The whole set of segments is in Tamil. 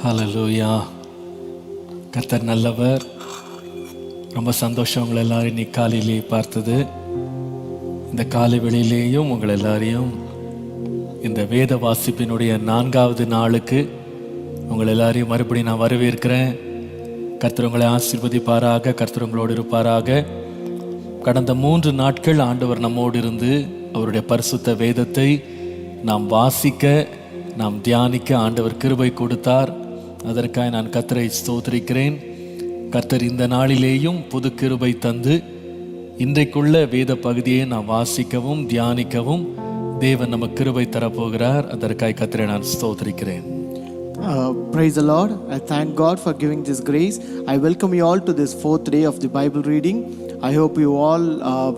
ஹல்லேலூயா. கர்த்தர் நல்லவர். ரொம்ப சந்தோஷம் உங்களை எல்லாரும் இன்னைக்கு காலையிலே பார்த்தது. இந்த காலை வேளையிலேயும் உங்களை எல்லாரையும் இந்த வேத வாசிப்பினுடைய 4வது நாளுக்கு உங்களை எல்லாரையும் மறுபடியும் நான் வரவேற்கிறேன். கர்த்தர் உங்களை ஆசீர்வதிப்பாராக, கர்த்தர் உங்களோடு இருப்பாராக. கடந்த 3 நாட்கள் ஆண்டவர் நம்மோடு இருந்து அவருடைய பரிசுத்த வேதத்தை நாம் வாசிக்க, நாம் தியானிக்க ஆண்டவர் கிருபை கொடுத்தார். அதற்காக நான் கர்த்தரை ஸ்தோத்திரிக்கிறேன். கர்த்தர் இந்த நாளிலேயும் புது கிருபை தந்து இன்றைக்குள்ள வேத பகுதியை நாம் வாசிக்கவும் தியானிக்கவும் தேவன் நமக்கு கிருபை தரப்போகிறார். அதற்காக கர்த்தரை நான் ஸ்தோத்திரிக்கிறேன். Praise the Lord. I thank God for giving this grace. I welcome you all to this 4th day of the Bible reading. I hope you all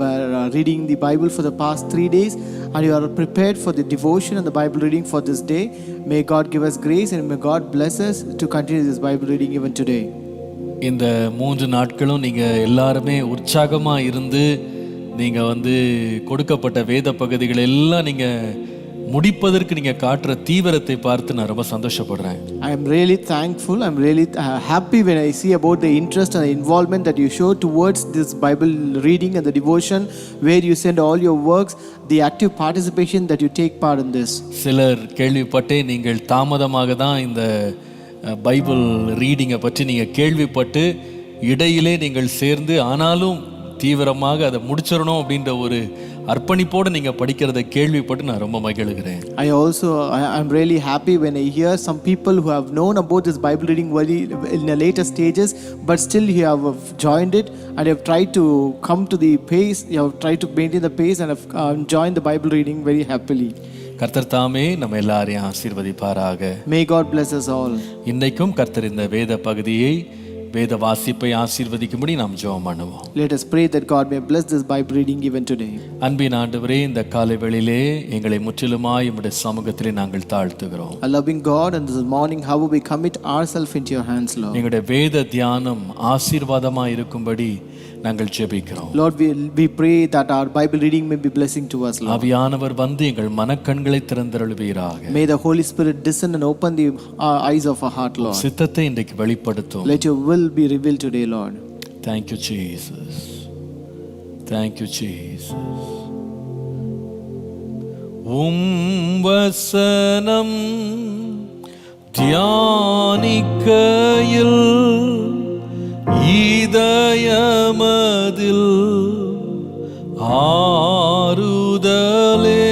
were reading the Bible for the past 3 days and you are prepared for the devotion and the Bible reading for this day. May God give us grace and may God bless us to continue this Bible reading even today. இந்த 3 நாட்களும் நீங்கள் எல்லாருமே உற்சாகமாக இருந்து நீங்கள் கொடுக்கப்பட்ட வேத பகுதிகள் எல்லாம் நீங்கள் முடிப்பதற்கு நீங்கள் காட்டுற தீவிரத்தை பார்த்து நான் ரொம்ப சந்தோஷப்படுறேன். I am really thankful. I am really happy when I see about the interest and the involvement that you show towards this Bible reading and the devotion, where you send all your works, the active participation that you take part in this. சிலர் கேள்விப்பட்டே நீங்கள் தாமதமாக தான் இந்த பைபிள் ரீடிங்கை பற்றி நீங்கள் கேள்விப்பட்டு இடையிலே நீங்கள் சேர்ந்து ஆனாலும் தீவிரமாக அதை முடிச்சிடணும் அப்படின்ற ஒரு அர்ப்பணிப்போடு நீங்கள் படிக்கிறத கேள்விப்பட்டு நான் ரொம்ப மகிழ்கிறேன். I'm really happy when I hear some people who have known about this Bible reading very in the later stages, but still you have joined it and you have tried to come to the pace, you have tried to maintain the pace and have joined the Bible reading very happily. கர்த்தர் தாமே நம்ம எல்லாரையும் ஆசீர்வதிப்பாராக. May God bless us all. இன்றைக்கும் கர்த்தர் இந்த வேத பகுதியை வேத வாசிப்பை ஆசீர்வதிக்கும்படி நாம் ஜெபம் பண்ணுவோம். Let us pray that God may bless this Bible reading even today. அன்பின் ஆண்டவரே, இந்த காலை வேளையிலே எங்களை முற்றிலுமாய் உம்முடைய சமூகத்திலே நாங்கள் தாழ்த்துகிறோம். A loving God, and this morning how we commit ourselves into your hands, Lord. எங்களுடைய வேத தியானம் ஆசீர்வாதமாய் இருக்கும்படி நாங்கள் ஜெபிக்கிறோம். Lord, we pray that our Bible reading may be blessing to us, Lord. ஆவியானவர் வந்து எங்கள் மனக்கண்களை திறந்தருளுவீராக. May the Holy Spirit descend and open the eyes of our heart, Lord. சித்தத்தை இன்றைக்கு வெளிப்படுத்தும். Let your will be revealed today, Lord. Thank you, Jesus. Thank you, Jesus. வசனம் தியானிக்கையில் இதயமதில் ஆறுதலே,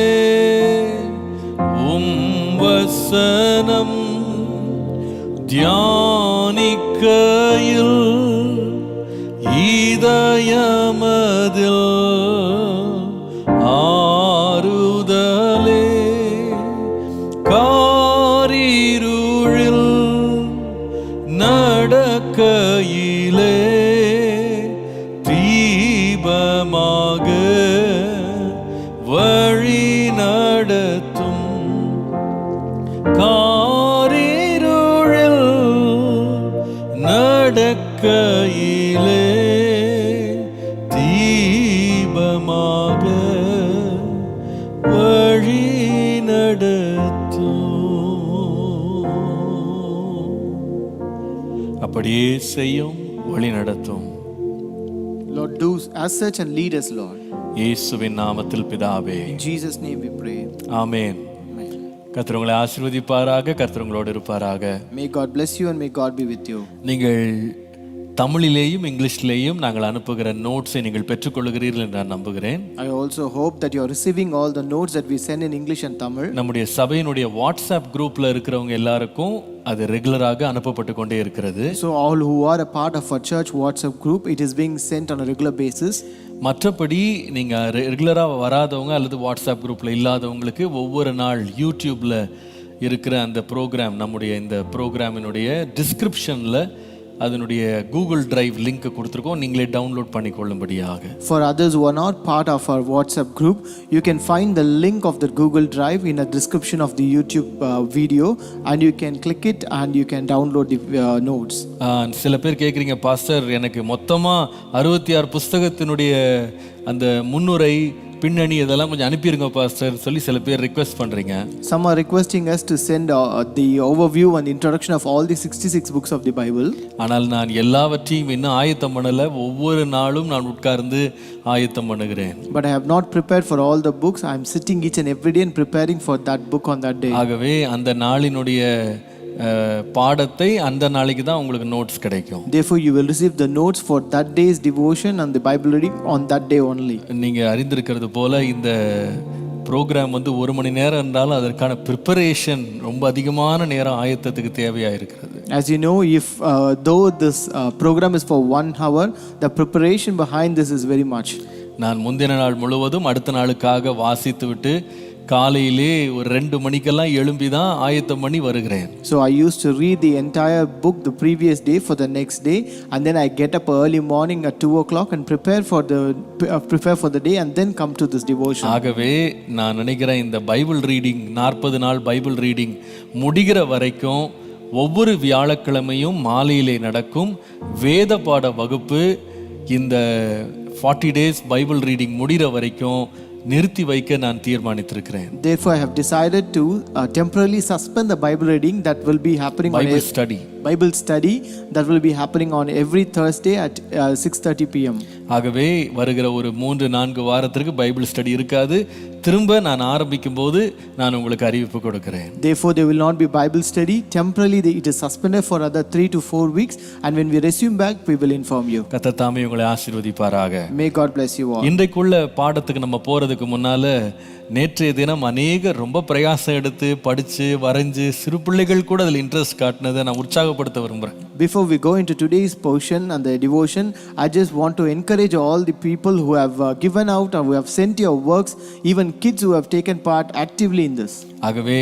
வசனம் தியானிக்கையில் இதயமதில் ஆறுதலே, காரிருளில் நடக்கையிலே தீபமாக வழி நடத்தும், காரிருளில் நடக்கையிலே தீபமாக வழி நடத்தும். அப்படியே செய்யும், வழி நடத்தும். Lord, do as such and lead us, Lord. இயேசுவின் நாமத்தில் பிதாவே. In Jesus' name we pray. ஆமென். கர்த்தர் உங்களை ஆசீர்வதிப்பாராக, கர்த்தர் உங்களோடு இருப்பாராக. May God bless you and may God be with you. நீங்கள் தமிழிலேயும் இங்கிலீஷ்லேயும் நாங்கள் அனுப்புகிற நோட்ஸை நீங்கள் பெற்றுக்கொள்கிறீர்கள் என்று நான் நம்புகிறேன். I also hope that you are receiving all the notes that we send in English and Tamil. நம்முடைய சபையினுடைய வாட்ஸ்அப் குரூப்ல இருக்கிறவங்க எல்லாருக்கும் அது ரெகுலராக அனுப்பப்பட்டு கொண்டே இருக்கிறது. So all who are a part of our church WhatsApp group, it is being sent on a regular basis. மற்றபடி நீங்கள் ரெகுலராக வராதவங்க அல்லது வாட்ஸ்அப் குரூப்பில் இல்லாதவங்களுக்கு ஒவ்வொரு நாள் யூடியூப்பில் இருக்கிற அந்த ப்ரோக்ராம், நம்முடைய இந்த ப்ரோக்ராமினுடைய டிஸ்கிரிப்ஷனில் அதனுடைய கூகுள் டிரைவ் லிங்க் கொடுத்துருக்கோம், நீங்களே டவுன்லோட் பண்ணி கொள்ளும்படியாக. For others who are not part of our WhatsApp group, you can find the link of the Google Drive in the description of the YouTube video and you can click it and you can download the notes. சில பேர் கேட்குறீங்க, பாஸ்டர் எனக்கு மொத்தமாக 66 புஸ்தகத்தினுடைய அந்த முன்னுரை பின்னணி இதெல்லாம் கொஞ்சம் அனுப்பிடுங்க பாஸ்டர் சொல்லி சில பேர் ரிக்வெஸ்ட் பண்ணுறீங்க. Some are requesting us to send the overview and introduction of all the 66 books of the Bible. ஆனால் நான் எல்லாவற்றையும் இன்னும் ஆயத்தம் பண்ணலை. ஒவ்வொரு நாளும் நான் உட்கார்ந்து ஆயத்தம் பண்ணுகிறேன். But I have not prepared for all the books. I am sitting each and every day and preparing for that book on that day. ஆகவே அந்த நாளினுடைய பாடத்தை அந்த நாளைக்கு தான் உங்களுக்கு நோட்ஸ் கிடைக்கும். Therefore you will receive the notes for that day's devotion and the Bible reading on that day only. நீங்க அறிந்திருக்கிறது போல இந்த ப்ரோக்ராம் வந்து 1 மணி நேரம் இருந்தாலும் அதற்கான ப்ரிப்பரேஷன் ரொம்ப அதிகமான நேரம் ஆயத்தத்துக்கு தேவையாக இருக்கிறது. As you know, if though this program is for 1 hour, the preparation behind this is very much. நான் முந்தின நாள் முழுவதும் அடுத்த நாளுக்காக வாசித்து விட்டு காலையிலே ஒரு 2 மணிக்கெல்லாம் எழும்பி தான் ஆயத்தம் பண்ணி வருகிறேன். So I used to read the entire book the previous day for the next day, and then I get up early morning at 2 o'clock and prepare for the day and then come to this devotion. ஆகவே நான் நினைக்கிறேன் இந்த பைபிள் ரீடிங் 40 நாள் பைபிள் ரீடிங் முடிகிற வரைக்கும் ஒவ்வொரு வியாழக்கிழமையும் மாலையிலே நடக்கும் வேத பாட வகுப்பு இந்த 40 days பைபிள் ரீடிங் முடிகிற வரைக்கும் நிறுத்தி வைக்க நான் தீர்மானித்திருக்கிறேன். Therefore I have decided to temporarily suspend the Bible reading that will be happening Bible study that will be happening on every Thursday at 6:30 p.m. ஆகவே வருகிற ஒரு 3-4 வாரத்திற்கு பைபிள் ஸ்டடி இருக்காது. திரும்ப நான் ஆரம்பிக்கும் போது நான் உங்களுக்கு அறிவிப்பு கொடுக்கிறேன். Therefore there will not be Bible study. Temporarily it is suspended for another 3 to 4 weeks, and when we resume back we will inform you. கர்த்தர் தாமே உங்களை ஆசீர்வதிப்பாராக. May God bless you all. இன்றைக்குள்ள பாடத்துக்கு நம்ம போறதுக்கு முன்னால நேற்றைய தினம் அநேகர் ரொம்ப பிரயாசம் எடுத்து படித்து வரைஞ்சு சிறு பிள்ளைகள் கூட அதில் இன்ட்ரெஸ்ட் காட்டினதை நான் உற்சாகப்படுத்த விரும்புகிறேன். Before we go into today's portion and the devotion, I just want to encourage all the people who have given out or who have sent your works, even kids who have taken part actively in this. ஆகவே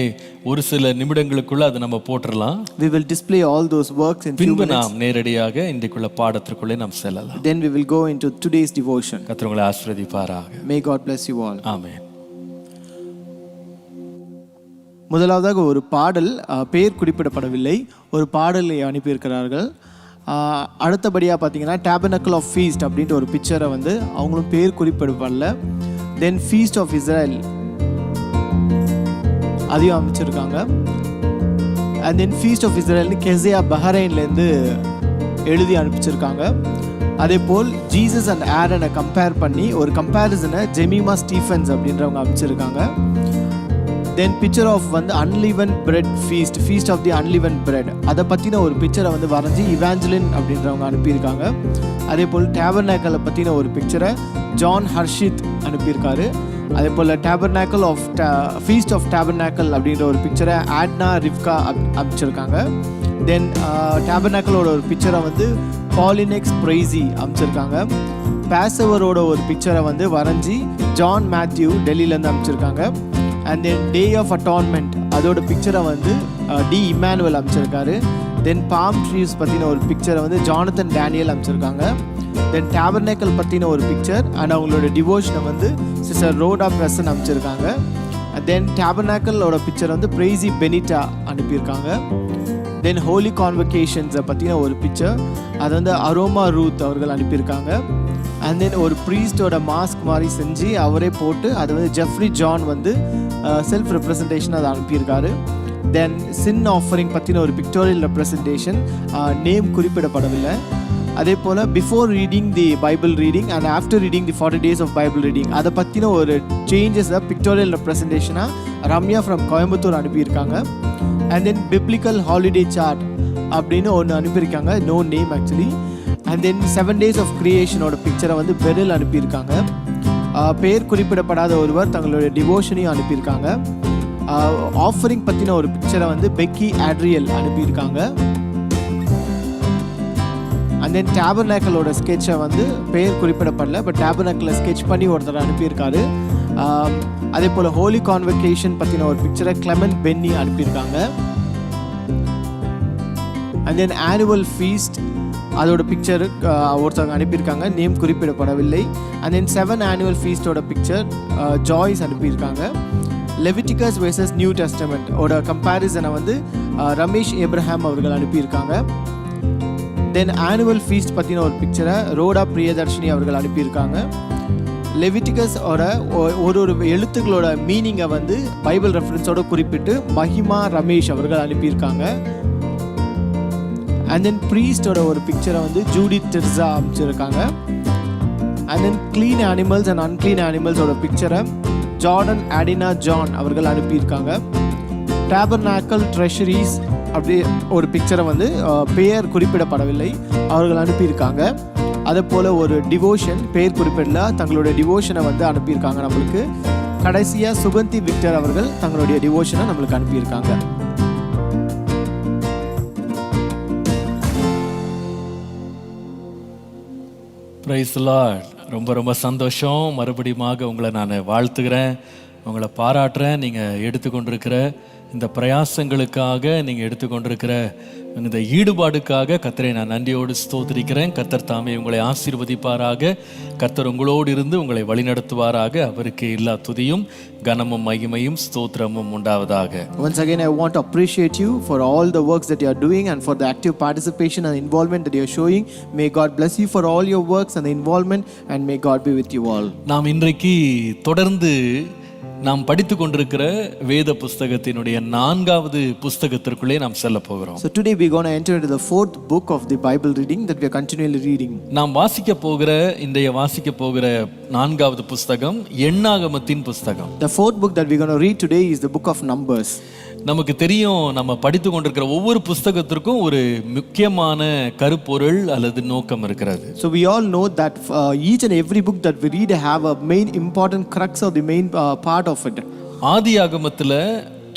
ஒரு சில நிமிடங்களுக்குள்ள அதை நம்ம போட்டுடலாம். We will display all those works in few பின்பு minutes. நாம் நேரடியாக இன்றைக்குள்ள பாடத்திற்குள்ளே நாம் செல்லலாம். Then we will go into today's devotion. கர்த்தர் உங்களை ஆசீர்வதிப்பாராக. May God bless you all. ஆமென். முதலாவதாக ஒரு பாடல் பெயர் குறிப்பிடப்படவில்லை, ஒரு பாடலை அனுப்பியிருக்கிறார்கள். அடுத்தபடியாக பார்த்தீங்கன்னா டேபர்னக்கிள் ஆஃப் ஃபீஸ்ட் அப்படின்ற ஒரு பிக்சரை வந்து அவங்களும் பேர் குறிப்பிடப்படல. தென் ஃபீஸ்ட் ஆஃப் இஸ்ரேல் அதையும் அமைச்சிருக்காங்க. அண்ட் தென் ஃபீஸ்ட் ஆஃப் இஸ்ரேல்னு கெசியா பஹ்ரைன்லேருந்து எழுதி அனுப்பிச்சிருக்காங்க. அதே போல் ஜீசஸ் அண்ட் ஆரனை கம்பேர் பண்ணி ஒரு கம்பேரிசனை ஜெமிமா ஸ்டீஃபன்ஸ் அப்படின்றவங்க அமைச்சிருக்காங்க. தென் பிக்சர் ஆஃப் வந்து unleavened bread feast of the unleavened bread அதை பற்றின ஒரு பிக்சரை வந்து வரைஞ்சி இவாஞ்சலின் அப்படின்றவங்க அனுப்பியிருக்காங்க. அதே போல் டேபர்னாக்கலை பற்றின ஒரு பிக்சரை ஜான் ஹர்ஷித் அனுப்பியிருக்காரு. அதே போல் tabernacle of feast of tabernacle அப்படின்ற ஒரு பிக்சரை ஆட்னா ரிவ்கா அமைச்சிருக்காங்க. தென் டேபர்னாக்கலோட ஒரு பிக்சரை வந்து பாலினெக்ஸ் பிரைசி அமைச்சிருக்காங்க. பேசவரோட ஒரு பிக்சரை வந்து வரைஞ்சி ஜான் மேத்யூ டெல்லியிலேருந்து அமைச்சிருக்காங்க. அண்ட் தென் டே ஆஃப் அட்டான்மெண்ட் அதோட பிக்சரை வந்து டி இமானுவல் அமைச்சிருக்காரு. தென் பாம் ட்ரீஸ் பற்றின ஒரு பிக்சரை வந்து ஜானத்தன் டேனியல் அமைச்சிருக்காங்க. தென் டேபர்னேக்கல் பற்றின ஒரு பிக்சர் அண்ட் அவங்களோட டிவோஷனை வந்து சிஸ்டர் ரோடா பிரசன் அமைச்சிருக்காங்க. தென் டேபர்னேக்கலோட பிக்சர் வந்து பிரைசி பெனிட்டா அனுப்பியிருக்காங்க. தென் ஹோலி கான்வகேஷன்ஸை பற்றின ஒரு பிக்சர் அது வந்து அரோமா ரூத் அவர்கள் அனுப்பியிருக்காங்க. அண்ட் தென் ஒரு ப்ரீஸ்டோட மாஸ்க் மாதிரி செஞ்சு அவரே போட்டு அது வந்து ஜெஃப்ரி ஜான் வந்து செல்ஃப் ரெப்ரசன்டேஷன் அதை அனுப்பியிருக்காரு. தென் சின் ஆஃபரிங் பற்றின ஒரு பிக்டோரியல் ரெப்ரசன்டேஷன் நேம் குறிப்பிடப்படவில்லை. அதே போல் before reading the Bible reading and after reading the 40 days of Bible reading அதை பற்றின ஒரு சேஞ்சஸை பிக்டோரியல் ரெப்ரசன்டேஷனாக ரம்யா ஃப்ரம் கோயம்புத்தூர் அனுப்பியிருக்காங்க. And then biblical holiday chart அப்படின்னு ஒன்று அனுப்பியிருக்காங்க, no name actually. And then 7 days of கிரியேஷனோட பிக்சரை வந்து பெரில் அனுப்பியிருக்காங்க. பெயர் குறிப்பிடப்படாத ஒருவர் தங்களுடைய டிவோஷனையும் அனுப்பியிருக்காங்க. ஆஃபரிங் பற்றின ஒரு பிக்சரை வந்து பெக்கி ஆட்ரியல் அனுப்பியிருக்காங்க. அண்ட் தென் டேபர்னாக்கலோட ஸ்கெட்சை வந்து பெயர் குறிப்பிடப்படல, பட் டேபர்னாக்கலை ஸ்கெட்ச் பண்ணி ஒருத்தர் அனுப்பியிருக்காரு. அதே போல் ஹோலி கான்வகேஷன் பற்றின ஒரு பிக்சரை கிளெமெண்ட் பென்னி அனுப்பியிருக்காங்க. அண்ட் தென் ஆனுவல் ஃபீஸ்ட் அதோட பிக்சர் ஒருத்தவங்க அனுப்பியிருக்காங்க, நேம் குறிப்பிடப்படவில்லை. அண்ட் தென் 7 ஆனுவல் ஃபீஸ்டோட பிக்சர் ஜாய்ஸ் அனுப்பியிருக்காங்க. லெவிட்டிகஸ் வெர்சஸ் நியூ டெஸ்டமெண்ட் ஓட கம்பேரிசனை வந்து ரமேஷ் ஏப்ரஹாம் அவர்கள் அனுப்பியிருக்காங்க. தென் ஆனுவல் ஃபீஸ்ட் பற்றின ஒரு பிக்சரை ரோடா பிரியதர்ஷினி அவர்கள் அனுப்பியிருக்காங்க. லெவிட்டிகஸோட ஒரு எழுத்துக்களோட மீனிங்கை வந்து பைபிள் ரெஃபரன்ஸோட குறிப்பிட்டு மஹிமா ரமேஷ் அவர்கள் அனுப்பியிருக்காங்க. அண்ட் தென் ப்ரீஸ்டோட ஒரு பிக்சரை வந்து ஜூடி டிர்ஸா அமைச்சிருக்காங்க. And then clean animals and unclean அனிமல்ஸோட பிக்சரை ஜார்டன் ஆடினா ஜான் அவர்கள் அனுப்பியிருக்காங்க. டேபர்நாக்கல் ட்ரெஷரிஸ் அப்படி ஒரு பிக்சரை வந்து பெயர் குறிப்பிடப்படவில்லை அவர்கள் அனுப்பியிருக்காங்க. அதே போல் ஒரு டிவோஷன் பெயர் குறிப்பிடல தங்களுடைய டிவோஷனை வந்து அனுப்பியிருக்காங்க நம்மளுக்கு. கடைசியாக சுகந்தி விக்டர் அவர்கள் தங்களுடைய டிவோஷனை நம்மளுக்கு அனுப்பியிருக்காங்க. Praise the Lord. ரொம்ப ரொம்ப சந்தோஷம். மறுபடியும் உங்களை நான் வாழ்த்துகிறேன், உங்களை பாராட்டுறேன். நீங்கள் எடுத்துக்கொண்டிருக்கிற இந்த பிரயாசங்களுக்காக, நீங்கள் எடுத்துக்கொண்டிருக்கிற இந்த ஈடுபாடுக்காக கர்த்தரை நான் நன்றியோடு ஸ்தோத்திரிக்கிறேன். கர்த்தர் தாமே உங்களை ஆசீர்வதிப்பாராக. கர்த்தர் உங்களோடு இருந்து உங்களை வழிநடத்துவாராக. அவருக்கு எல்லா துதியும் கனமும் மகிமையும் ஸ்தோத்திரமும் உண்டாவதாக. Once again I want to appreciate you for all the works that you are doing and for the active participation and involvement that you are showing. May God bless you for all your works and the involvement, and may God be with you all. நாம் இன்றைக்கு தொடர்ந்து நாம் படித்து கொண்டிருக்கிற வேத புஸ்தகத்தினுடைய 4வது புஸ்தகத்திற்குள்ளே நாம் செல்ல போகிறோம். So today we are going to enter into the 4th book of the Bible reading that we are continually reading. நாம் வாசிக்க போகிற 4வது புஸ்தகம் எண்ணாகமத்தின் புஸ்தகம். The 4th book that we are going to read today is the book of Numbers. நமக்கு தெரியும், நம்ம படித்து கொண்டிருக்கிற ஒவ்வொரு புஸ்தகத்திற்கும் ஒரு முக்கியமான கருப்பொருள் அல்லது நோக்கம் இருக்கிறது. So we all know that each and every book that we read have a main important crux or the main part of it. ஆதியாகமத்துல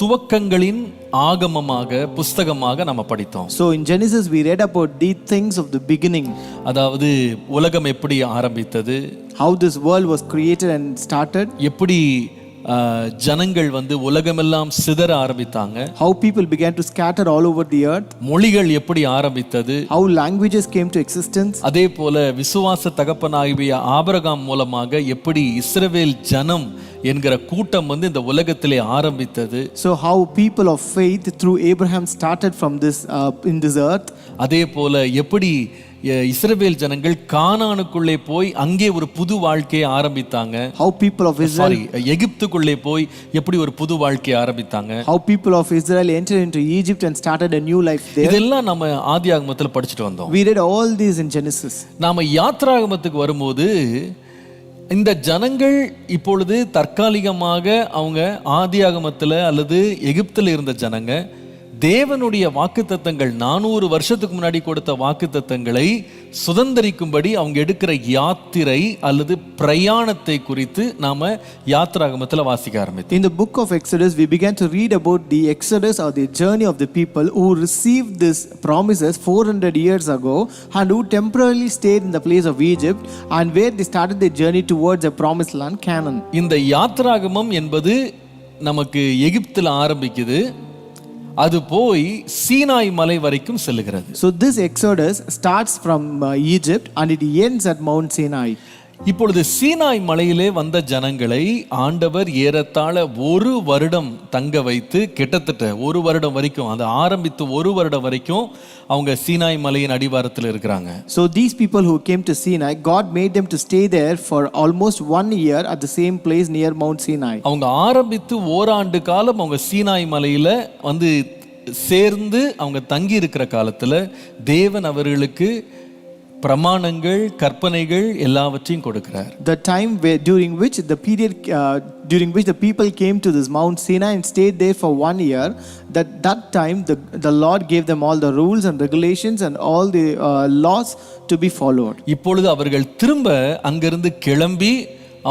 துவக்கங்களின் ஆகமமாக புஸ்தகமாக நம்ம படித்தோம். So in Genesis we read about the things of the beginning. அதாவது உலகம் எப்படி ஆரம்பித்தது, how this world was created and started, எப்படி ஜனங்கள் வந்து உலகமெல்லாம் சிதற ஆரம்பித்தாங்க, how people began to scatter all over the earth, மொழிகள் எப்படி ஆரம்பித்தது, how languages came to existence, அதே போல விசுவாச தகப்பனாகிய ஆபிரகாம் மூலமாக எப்படி இஸ்ரவேல் ஜனம் என்கிற கூட்டம் வந்து இந்த உலகத்திலே ஆரம்பித்தது. So how people of faith through Abraham started from this in this earth. அதே போல எப்படி இஸ்ரவேல் ஜனங்கள் கானானுக்குள்ளே போய் அங்கே ஒரு புது வாழ்க்கையை ஆரம்பித்தாங்க. How people of Israel, எகிப்துக்குள்ளே போய் எப்படி ஒரு புது வாழ்க்கையை ஆரம்பித்தாங்க. How people of Israel entered into Egypt and started a new life there. இதெல்லாம் நம்ம ஆதியாகமத்தில் படிச்சுட்டு வந்தோம். We read all these in Genesis. நாம யாத்ராகமத்துக்கு வரும்போது இந்த ஜனங்கள் இப்பொழுது தற்காலிகமாக அவங்க ஆதியாகமத்தில் அல்லது எகிப்தில் இருந்த ஜனங்க தேவனுடைய வாக்குத்தத்தங்கள் 400 வருஷத்துக்கு முன்னாடி கொடுத்த வாக்குத்தத்தங்களை சுதந்தரிக்கும்படி அவங்க எடுக்கிற யாத்திரை அல்லது பிரயாணத்தை குறித்து நாம யாத்ராகமத்தில் வாசிக்க ஆரம்பித்தோம். In the book of Exodus we began to read about the exodus or the journey of the people who received these promises 400 years ago and who temporarily stayed in the place of Egypt and where they started their journey towards a promised land Canaan. இந்த யாத்ராகமம் என்பது நமக்கு எகிப்தில் ஆரம்பிக்குது, அது போய் சீனாய் மலை வரைக்கும் செல்லுகிறது. So this Exodus starts from Egypt and it ends at Mount Sinai. இப்பொழுது சீனாய் மலையிலே வந்த ஜனங்களை ஆண்டவர் ஏறத்தாழ 1 வருடம் தங்க வைத்து, கிட்டத்தட்ட 1 வருடம் வரைக்கும், அது ஆரம்பித்து 1 வருடம் வரைக்கும் அவங்க சீனாய் மலையின் அடிவாரத்தில் இருக்கிறாங்க. So these people who came to Sinai, God made them to stay there for almost 1 year at the same place near Mount Sinai. அவங்க ஆரம்பித்து ஓராண்டு காலம் அவங்க சீனாய் மலையில வந்து சேர்ந்து அவங்க தங்கி இருக்கிற காலத்துல தேவன் அவர்களுக்கு பிரமாணங்கள், கற்பனைகள் எல்லாவற்றையும் கொடுக்கிறார். The time during which the people came to this Mount Sinai and stayed there for 1 year, that time the Lord gave them all the rules and regulations and all the laws to be followed. இப்பொழுது அவர்கள் திரும்ப அங்கிருந்து கிளம்பி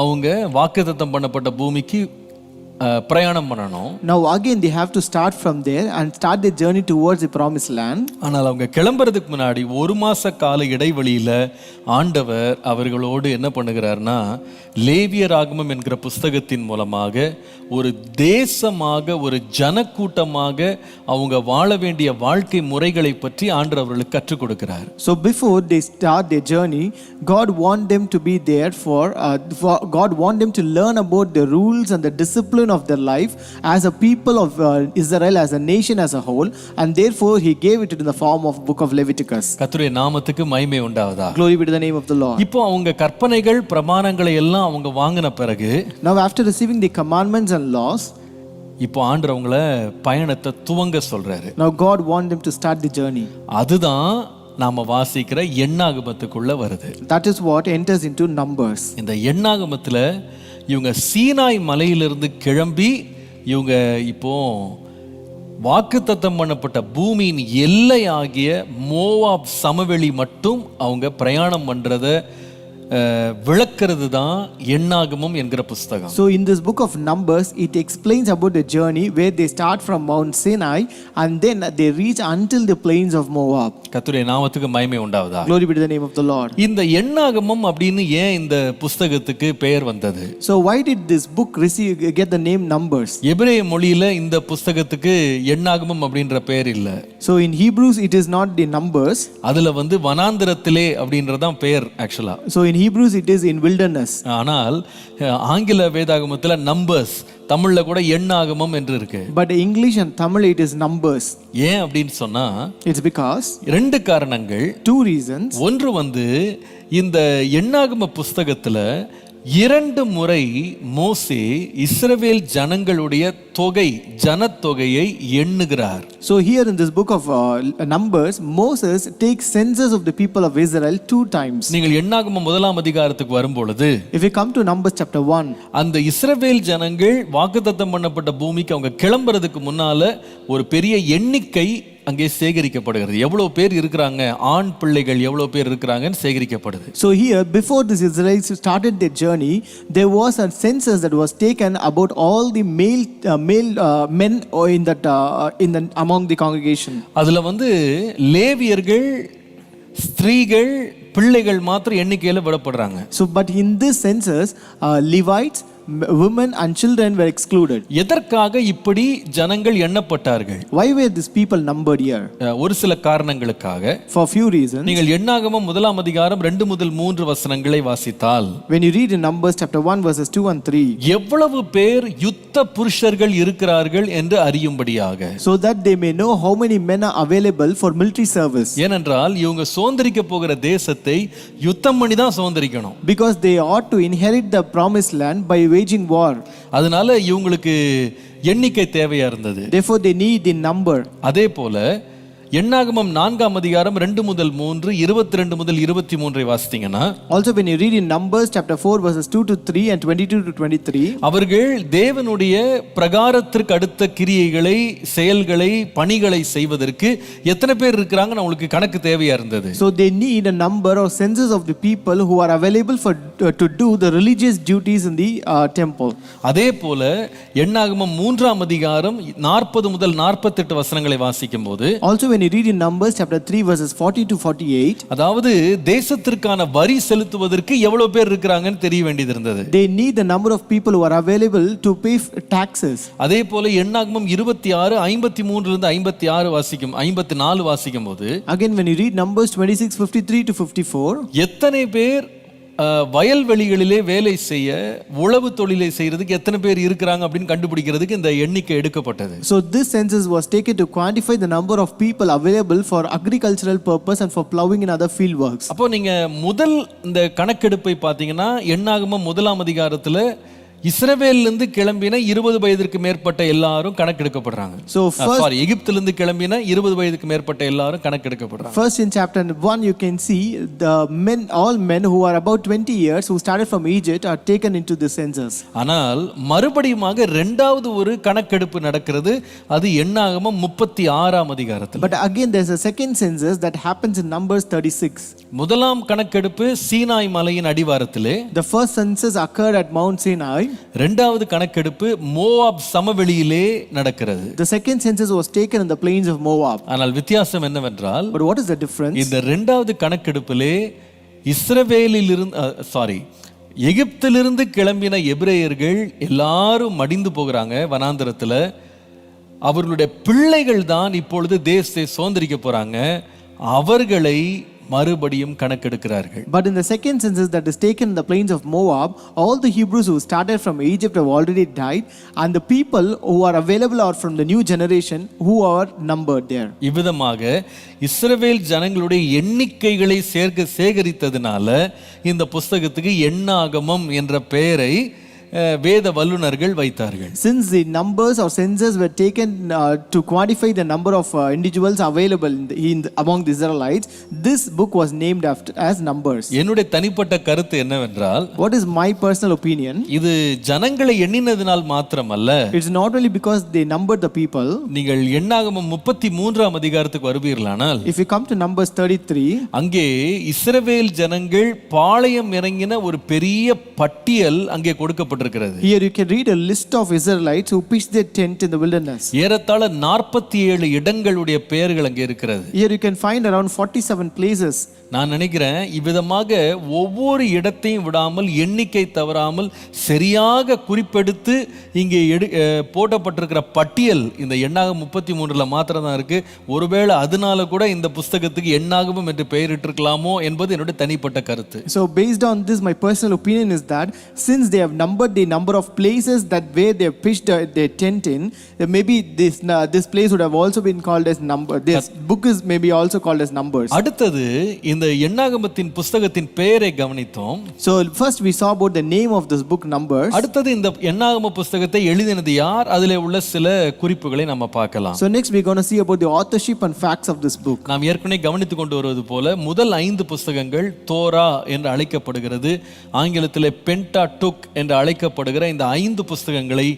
அவங்க வாக்குத்தத்தம் பண்ணப்பட்ட பூமிக்கு பிரயாணம் பண்ணணும். Now again they have to start from there and start their journey towards the promised land. ஆனால் அவங்க கிளம்புறதுக்கு முன்னாடி 1 மாச கால இடைவெளியில ஆண்டவர் அவர்களோடு என்ன பண்ணுகிறார்னா, லேவியராகமம் என்கிற புஸ்தகத்தின் மூலமாக ஒரு தேசமாக, ஒரு ஜனக்கூட்டமாக அவங்க வாழ வேண்டிய வாழ்க்கை முறைகளை பற்றி ஆண்டவர் அவர்களுக்கு கற்றுக் கொடுக்கிறார். So before they start their journey, God want them to be there God want them to learn about the rules and the discipline children of their life as a people of Israel, as a nation as a whole, and therefore he gave it in the form of book of Leviticus. கர்த்தருடைய நாமத்துக்கு மகிமை உண்டாவதா. Glory be to the name of the Lord. இப்போ அவங்க கற்பனைகள் பிரமாணங்களை எல்லாம் அவங்க வாங்கின பிறகு, Now after receiving the commandments and laws, இப்போ ஆண்டவர் அவங்கள பயணத்தை துவங்க சொல்றாரு. now God wants them to start the journey. அதுதான் நாம வாசிக்கிற எண்ணாகமத்துக்குள்ள வருது. That is what enters into Numbers. இந்த எண்ணாகமத்துல இவங்க சீனாய் மலையிலிருந்து கிளம்பி இவங்க இப்போ வாக்குத்தத்தம் பண்ணப்பட்ட பூமியின் எல்லை ஆகிய மோவாப் சமவெளி மட்டும் அவங்க பிரயாணம் பண்றத விளக்கிறது தான் எண்ணாகமம் என்கிற புஸ்தகம். So in this book of Numbers, it explains about the journey where they start from Mount Sinai and then they reach until the plains of Moab. கர்த்தருடைய நாமத்துக்கு மகிமை உண்டாவதா. Glory be to the name of the Lord. இந்த எண்ணாகமம் அப்படின்னு ஏன் இந்த புஸ்தகத்துக்கு பெயர் வந்தது? So why did this book get the name Numbers? எபிரேய மொழியில இந்த புஸ்தகத்துக்கு எண்ணாகமம் அப்படின்ற பெயர் இல்ல. So in Hebrews it is not the Numbers. அதுல வனாந்திரத்திலே அப்படின்றதான் பெயர் ஆக்சுவலா. So in Hebrews it is in wilderness. ஆனால் ஆங்கில வேதாகமத்துல நம்பர்ஸ், தமிழ்ல கூட எண்ணாகமம் என்று இருக்கு. But in English and Tamil it is Numbers. ஏன் அப்படின்னு சொன்னா, it's because ரெண்டு காரணங்கள். two reasons. ஒன்று இந்த எண்ணாகம புஸ்தகத்துல 2 முறை மோசே இஸ்ரவேல் ஜனங்களுடைய ஜனத்தொகையை எண்ணுகிறார். So here in this book of Numbers, Moses takes census of the people of Israel 2 times. நீங்கள் எண்ணாகமம் 1ஆம் அதிகாரத்துக்கு வரும்பொழுது, if we come to Numbers chapter 1, அந்த இஸ்ரவேல் ஜனங்கள் வாக்குத்தத்தம் பண்ணப்பட்ட பூமிக்கு அவங்க கிளம்புறதுக்கு முன்னால ஒரு பெரிய எண்ணிக்கை அங்கே சேகரிக்கப்படுகிறது. எவ்வளவு பேர் இருக்கிறாங்க, ஆண் பிள்ளைகள் எவ்வளவு பேர் இருக்கிறாங்கன்னு சேகரிக்கப்படுது. So here before the Israelites started their journey, there was a census that was taken about all the male men among the congregation. அதுல லேவியர்கள், ஸ்திரீகள், பிள்ளைகள் மாத்திரம் எண்ணிக்கையில விடப்படுறாங்க. So but in this census Levites, women and children were excluded. எதற்காக இப்படி ஜனங்கள் எண்ணப்பட்டார்கள்? Why were these people numbered here? ஒரு சில காரணங்களுக்காக. For few reasons. நீங்கள் எண்ணாகமம் 1ஆம் அதிகாரம் 2 முதல் 3 வசனங்களை வாசித்தால், when you read in Numbers chapter 1 verses 2 and 3, எவ்வளவு பேர் யுத்த புருஷர்கள் இருக்கிறார்கள் என்று அறியும்படியாக, so that they may know how many men are available for military service. ஏனென்றால் இவங்க சுதந்திரிக்க போகிற தேசத்தை யுத்தம் பண்ணி தான் சுதந்திரிக்கணும். Because they ought to inherit the promised land by waging war. அதனால இவங்களுக்கு எண்ணிக்கை தேவையா இருந்தது. Therefore they need the number. அதே போல எண்ணாகமம் 4ஆம் அதிகாரம் 2 முதல் 3, 22 முதல் 23 வாசித்தீங்கன்னா, also when you read in Numbers chapter 4 verses 2 to 3 and 22 to 23, அவர்கள் தேவனுடைய பிரகாரத்திற்கு அடுத்த கிரியைகளை, செயல்களை, பணிகளை செய்வதற்கு எத்தனை பேர் இருக்காங்கன்னு உங்களுக்கு கணக்கு தேவையா இருந்தது. so they need a number or census of the people who are available for to do the religious duties in the temple. அதே போல எண்ணாகமம் 3ஆம் அதிகாரம் 40 முதல் 48 வசனங்களை வாசிக்கும்போது, also when you read in Numbers chapter 3 verses 40 to 48, அதாவது தேசத்திற்கான வரி செலுத்துவதற்கு எவ்வளவு பேர் இருக்காங்கன்னு தெரிய வேண்டியது இருந்தது. they need the number of people who are available to pay taxes. அதே போல எண்ணாகமம் 26 53 இருந்து 54 வாசிக்கும்போது, again when you read Numbers 26 53 to 54, எத்தனை பேர் வயல்வெளிகளிலே வேலை செய்ய, உழவு தொழிலை செய்யறதுக்கு எத்தனை பேர் இருக்கிறாங்க அப்படின்னு கண்டுபிடிக்கிறதுக்கு இந்த எண்ணிக்கை எடுக்கப்பட்டது. So this census was taken to quantify the number of people available for agricultural purpose and for plowing in other field works. அப்போ நீங்க முதல் இந்த கணக்கெடுப்பை பார்த்தீங்கன்னா, எண்ணாகமம் 1ஆம் அதிகாரத்துல இஸ்ரவேலிலிருந்து கிளம்பின 20 வயதிற்கு மேற்பட்ட எல்லாரும் கணக்கெடுக்கப்படுறாங்க. So first, எகிப்திலிருந்து கிளம்பின 20 வயதுக்கு மேற்பட்ட எல்லாரும் கணக்கெடுக்கப்படுறாங்க. First in chapter 1 you can see the men, all men who are about 20 years who started from Egypt are taken into the census. ஆனால் மறுபடியுமாக இரண்டாவது ஒரு கணக்கெடுப்பு நடக்கிறது. அது எண்ணாகமம் 36ஆம் அதிகாரத்தில். But again there's a second census that happens in Numbers 36. முதலாம் கணக்கெடுப்பு சீனாய் மலையின் அடிவாரத்திலே. The first census occurred at Mount Sinai. இரண்டாவது கணக்கெடுப்பு மோவாப் சமவெளியிலே நடக்கிறது. The second census was taken in the plains of Moab. ஆனால் வித்தியாசம் என்னவென்றால், but what is the difference? இந்த இரண்டாவது கணக்கெடுப்பிலே எகிப்திலிருந்து கிளம்பின எபிரேயர்கள் எல்லாரும் மடிந்து போகிறாங்க வனாந்தரத்துல. அவர்களுடைய பிள்ளைகள் தான் இப்பொழுது தேசத்தை சுதந்திரிக்க போறாங்க. அவர்களை மறுபடியும் கணக்கெடுக்கிறார்கள். But in the second census that is taken in the plains of Moab, all the Hebrews who started from Egypt have already died, and the people who are available are from the new generation who are numbered there. இவ்விதமாக இஸ்ரவேல் ஜனங்களுடைய எண்ணிக்கைகளை சேகரித்ததுனால இந்த புஸ்தகத்துக்கு எண்ணாகமம் என்ற பெயரை வேத வல்லுனர்கள் வைத்தார்கள். Since the numbers or census were taken to quantify the number of individuals available among the Israelites, this book was named as Numbers. என்னுடைய தனிப்பட்ட கருத்து என்னவென்றால், what is my personal opinion? இது ஜனங்களை எண்ணினதினால் மாத்திரமல்ல, it's not only because they numbered the people. நீங்கள் எண்ணாகமம் 33ஆம் அதிகாரத்துக்கு வருவீர்களானால், if you come to Numbers 33, அங்கே இஸ்ரவேல் ஜனங்கள் பாளையம் இறங்கின ஒரு பெரிய பட்டியல் அங்கே கொடுக்கப்பட்டிருக்கிறது. here you can read a list of Israelites who pitched their tent in the wilderness. ஏறத்தாழ 47 இடங்களுடைய பெயர்கள் அங்கே இருக்கிறது. here you can find around 47 places. நான் நினைக்கிறேன் இவ்விதமாக ஒவ்வொரு இடத்தையும் விடாமல் எண்ணிக்கை தவறாமல் சரியாக குறிப்பெடுத்து இங்கே போடப்பட்டிருக்கிற பட்டியல் இந்த எண்ணாகம் 33ல மாத்திரம் தான் இருக்கு. ஒருவேளை அதனால கூட இந்த புஸ்தகத்துக்கு எண்ணாகமம் என்று பெயரிட்டிருக்கலாமோ என்பது என்னுடைய தனிப்பட்ட கருத்து. So based on this, my personal opinion is that since they have numbered the number of places that where they have pitched their tent in, maybe this place would have also been called as number. This book is maybe also called as Numbers. அடுத்தது இந்த எண்ணாகமத்தின் புஸ்தகத்தின் பெயரை கவனித்தோம். So first we saw about the name of this book, Numbers. அடுத்தது இந்த எண்ணாகம புஸ்தகத்தை எழுதினது யார், அதிலே உள்ள சில குறிப்புகளை நம்ம பார்க்கலாம். So next we're going to see about the authorship and facts of this book. நாம் ஏற்கனவே கவனித்துக் கொண்டு வருவது போல முதல் 5 புஸ்தகங்கள் தோரா என்று அழைக்கப்படுகிறது. ஆங்கிலத்தில் பென்டாடுக் என்று அழைக்கப்படுகிற இந்த 5 புஸ்தகங்களை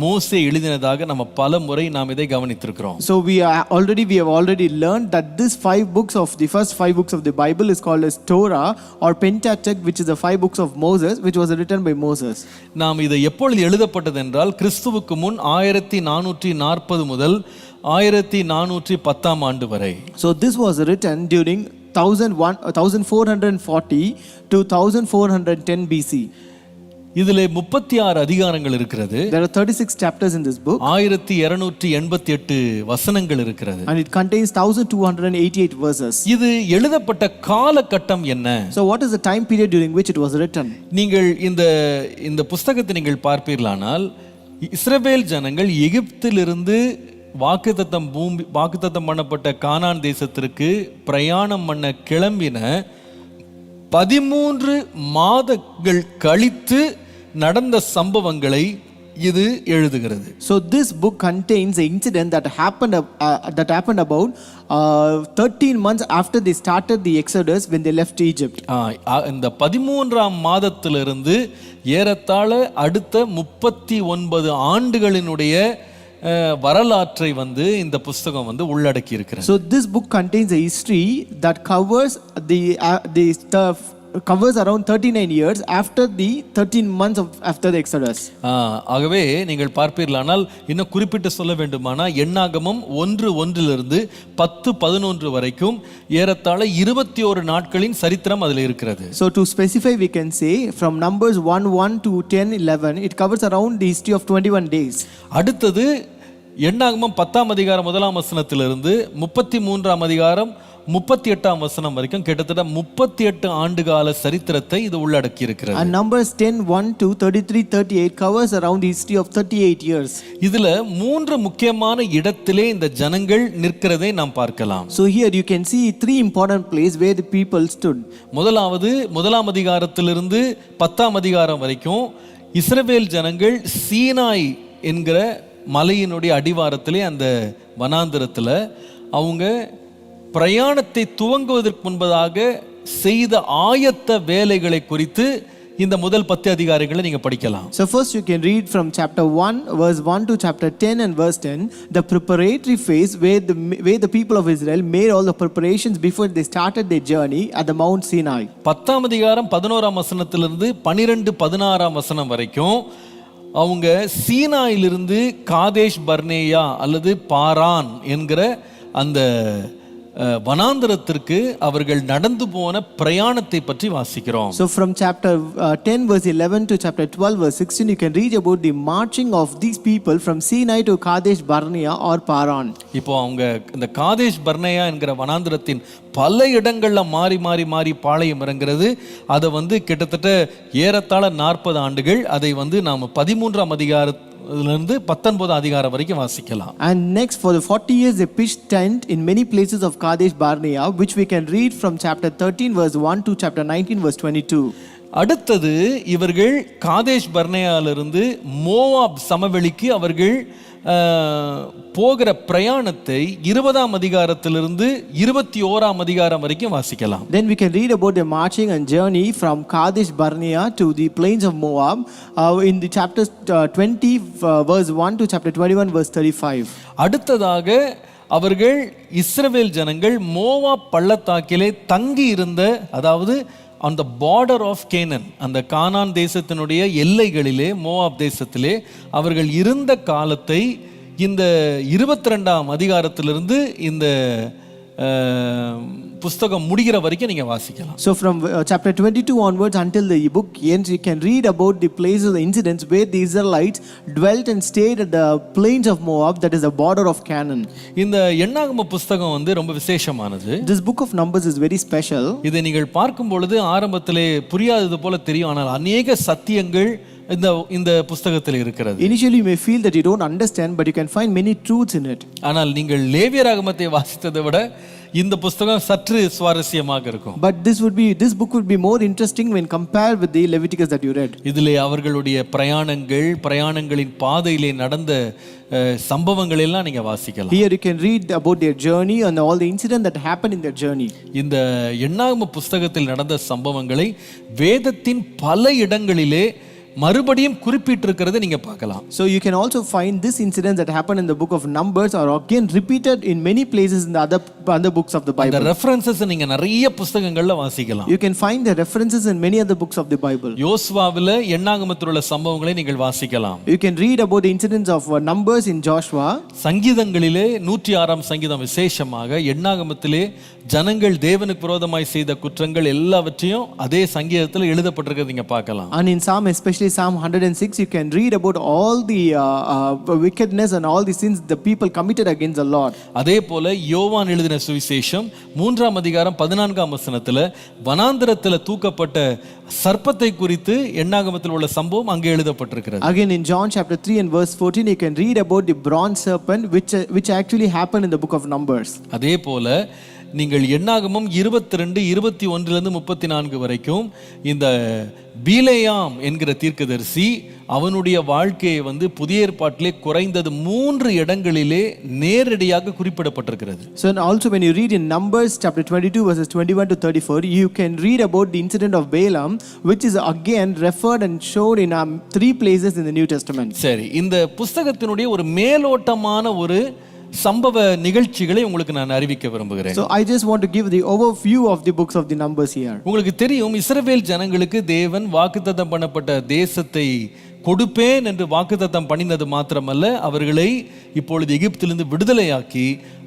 மோசே எழுதினதாக நம்ம பல முறை நாம் இதை கவனித்திருக்கிறோம். So we have already learned that this 5 books of the first 5 books of the Bible is called as Torah or Pentateuch, which is the 5 books of Moses, which was written by Moses. நாம் இது எப்பொழுது எழுதப்பட்டது என்றால் கிறிஸ்துவுக்கு முன் 1440 முதல் 1410 ஆண்டு வரை. So this was written during 1440 to 1410 BC. இதிலே 36 அதிகாரங்கள் இருக்கிறது. There are 36 chapters in this book. 1288 வசனங்கள் இருக்கிறது. And it contains 1288 verses. இது எழுதப்பட்ட காலகட்டம் என்ன? So what is the time period during which it was written? நீங்கள் இந்த புஸ்தகத்தை நீங்கள் பார்ப்பீர்களானால் இஸ்ரவேல் ஜனங்கள் எகிப்திலிருந்து வாக்குத்தத்தம் பண்ணப்பட்ட கானான் தேசத்திற்கு பிரயாணம் பண்ண கிளம்பின 13 மாதங்கள் கழித்து நடந்த சம்பவங்களை இது எழுதுகிறது. So this book contains the incident that happened about 13 months after they started the Exodus when they left Egypt. இந்த 13ஆம் மாதத்திலிருந்து ஏறத்தாழ அடுத்த 39 ஆண்டுகளினுடைய வரலாற்றை இந்த புஸ்தகம் உள்ளடக்கி இருக்கிறது. So this book contains a history that covers the stuff covers around 39 years after the 13 months after the Exodus. ஆகவே நீங்கள் பார்ப்பீர்களானால் இன்னும் குறிப்பிட்டு சொல்ல வேண்டுமானா எண்ணாகமம் 1:1 10:11 வரைக்கும் ஏறத்தாழ 21 நாட்களின் சரித்திரம் அதில் இருக்கிறது. So to specify we can say from Numbers 1:1 to 10:11 it covers around the history of 21 days. அடுத்தது எண்ணாகமம் 10ஆம் அதிகாரம் 1ஆம் வசனத்திலிருந்து 33ஆம் அதிகாரம் 38ஆம் வசனம் வரைக்கும் கிட்டத்தட்ட 38 ஆண்டுகால சரித்திரத்தை இது உள்ளடக்கி இருக்கிறது. And Numbers 10:1 to 33-38 covers around the history of 38 years. இதுல 3 முக்கியமான இடத்திலே இந்த ஜனங்கள் நிற்கிறதை நாம் பார்க்கலாம். So here you can see 3 important places where the people stood. முதலாவது 1ஆம் அதிகாரத்திலிருந்து 10ஆம் அதிகாரம் வரைக்கும் இஸ்ரவேல் ஜனங்கள் சீனாய் என்கிற மலையினுடைய அடிவாரத்திலே அந்த வனாந்திரத்துல அவங்க பிரயாணத்தை துவங்குவதற்கு முன்பதாக செய்த ஆயத்த வேலைகளை குறித்து இந்த முதல் 10 அதிகாரங்களை நீங்க படிக்கலாம். So first you can read from chapter 1 verse 1 to chapter 10 and verse 10 the preparatory phase where the people of Israel made all the preparations before they started their journey at the Mount Sinai. 10ஆம் அதிகாரம் 11ஆம் வசனத்திலிருந்து 12-16ஆம் வசனம் வரைக்கும் அவங்க சீனாயிலிருந்து காதேஷ் பர்னேயா அல்லது பாரான் என்கிற அந்த வனாந்தரத்திற்கு அவர்கள் நடந்து போன பிரயாணத்தை பற்றி வாசிக்கிறோம். So from chapter 10 verse 11 to chapter 12 verse 16 you can read about the marching of these people from Sinai to Kadesh Barnea or Paran. இப்போ அவங்க இந்த காதேஷ் பர்னேயா என்கிற வனாந்தரத்தின் பல இடங்கள்ல மாறி மாறி மாறி பாளையம் இறங்குறது, அதை கிட்டத்தட்ட ஏறத்தாழ 40 ஆண்டுகள். அதை நாம 13ஆம் அதிகாரத்திலிருந்து 19ஆம் அதிகாரம் வரைக்கும் வாசிக்கலாம். And next for the 40 years they pitched tent in many places of Kadesh Barnea, which we can read from chapter 13 verse 1 to chapter 19 verse 22. அடுத்தது இவர்கள் காதேஷ் பர்னேயாவிலிருந்து மோவாப் சமவெளிக்கு அவர்கள் போகிற பிரயாணத்தை 20ஆம் அதிகாரத்திலிருந்து 21ஆம் அதிகாரம் வரைக்கும் வாசிக்கலாம். Then we can read about the marching and journey from Kadesh Barnea to the plains of Moab in the chapters 20 verse 1 to chapter 21 verse 35. அடுத்ததாக அவர்கள் இஸ்ரவேல் ஜனங்கள் மோவாப் பள்ளத்தாக்கிலே தங்கி இருந்த, அதாவது அந்த பார்டர் ஆஃப் கேனன், அந்த கானான் தேசத்தினுடைய எல்லைகளிலே மோவாப் தேசத்திலே அவர்கள் இருந்த காலத்தை இந்த 22ஆம் அதிகாரத்திலிருந்து இந்த புஸ்தகம் முடிகிற வரைக்கும் நீங்க வாசிக்கலாம். So from chapter 22 onwards until the book ends you can read about the places, the incidents where the Israelites dwelt and stayed at the plains of Moab, that is the border of Canaan. இந்த என்னாகம புஸ்தகம் ரொம்ப விசேஷமானது. This book of Numbers is very special. இதை நீங்கள் பார்க்கும் பொழுது ஆரம்பத்திலே புரியாதது போல தெரியும், ஆனால் அநேக சத்தியங்கள் இந்த புஸ்தகத்தில் இருக்கிறது. Initially you may feel that you don't understand, but you can find many truths in it. ஆனால் நீங்கள் லேவியராகமத்தை வாசித்ததை விட இந்த புஸ்தகம் சற்று சுவாரஸ்யமாக இருக்கும். But this book would be more interesting when compared with the Leviticus that you read. இதிலே அவர்களுடைய பிரயாணங்களின் பாதையிலே நடந்த சம்பவங்கள் எல்லாம் நீங்க வாசிக்கலாம். Here you can read about their journey and all the incidents that happened in their journey. இந்த என்னாகம புஸ்தகத்தில் நடந்த சம்பவங்களை வேதத்தின் பல இடங்களிலே மறுபடியும் குறிப்பிட்டிருக்கிறதை நீங்க பார்க்கலாம். So you can also find this incident that happened in the book of Numbers are again repeated in many places in the other books of the Bible. அந்த ரெஃபரன்சஸ் நீங்க நிறைய புத்தகங்கள்ல வாசிக்கலாம். You can find the references in many other books of the Bible. யோசுவாவிலே என்னாகமத்தில் உள்ள சம்பவங்களை நீங்கள் வாசிக்கலாம். You can read about the incidents of Numbers in Joshua. சங்கீதங்களிலே 106ஆம் சங்கீதம் விசேஷமாக என்னாகமத்திலே ஜனங்கள் தேவனுக்கு விரோதமாய் செய்த குற்றங்கள் எல்லாவற்றையும் அதே சங்கீதத்தில் எழுதப்பட்டிருக்கிறது நீங்க பார்க்கலாம். And in Psalm, especially Psalm 106, you can read about all the wickedness and all the sins the people committed against the Lord. அதே போல யோவான் எழுதின சுவிசேஷம் 3ஆம் அதிகாரம் 14ஆம் வசனத்துல வனாந்தரத்துல தூக்கப்பட்ட சர்ப்பத்தை குறித்து என்னாகமத்தில் உள்ள சம்பவம் அங்கே எழுதப்பட்டிருக்கிறது. Again in John chapter 3 and verse 14 you can read about the bronze serpent which actually happened in the book of Numbers. அதே போல நீங்கள் என்னாகமம் 22 21 34 வரைக்கும் இந்த பீலேயாம் என்கிற தீர்க்கதரிசி அவனுடைய வாழ்க்கையை புதிய ஏற்பாட்டிலே குறைந்தது 3 இடங்களிலே நேரடியாக குறிப்பிடப்பட்டிருக்கிறது. So also when you read in Numbers chapter 22 verses 21 to 34 you can read about the incident of Balaam which is again referred and shown in 3 places in the New Testament. சரி, இந்த புத்தகத்தினுடைய ஒரு மேலோட்டமான ஒரு சம்பவ நிகழ்ச்சிகளை உங்களுக்கு நான் அறிவிக்க விரும்புகிறேன். So I just want to give the overview of the books of the Numbers here. உங்களுக்கு தெரியும், இஸ்ரவேல் ஜனங்களுக்கு தேவன் வாக்குத்தத்தம் பண்ணப்பட்ட தேசத்தை கொடுப்பேன் என்று வாக்குத்தத்தம் பண்ணினது மாத்திரமல்ல, அவர்களை இப்பொழுது எகிப்திலிருந்து விடுதலையாக்கி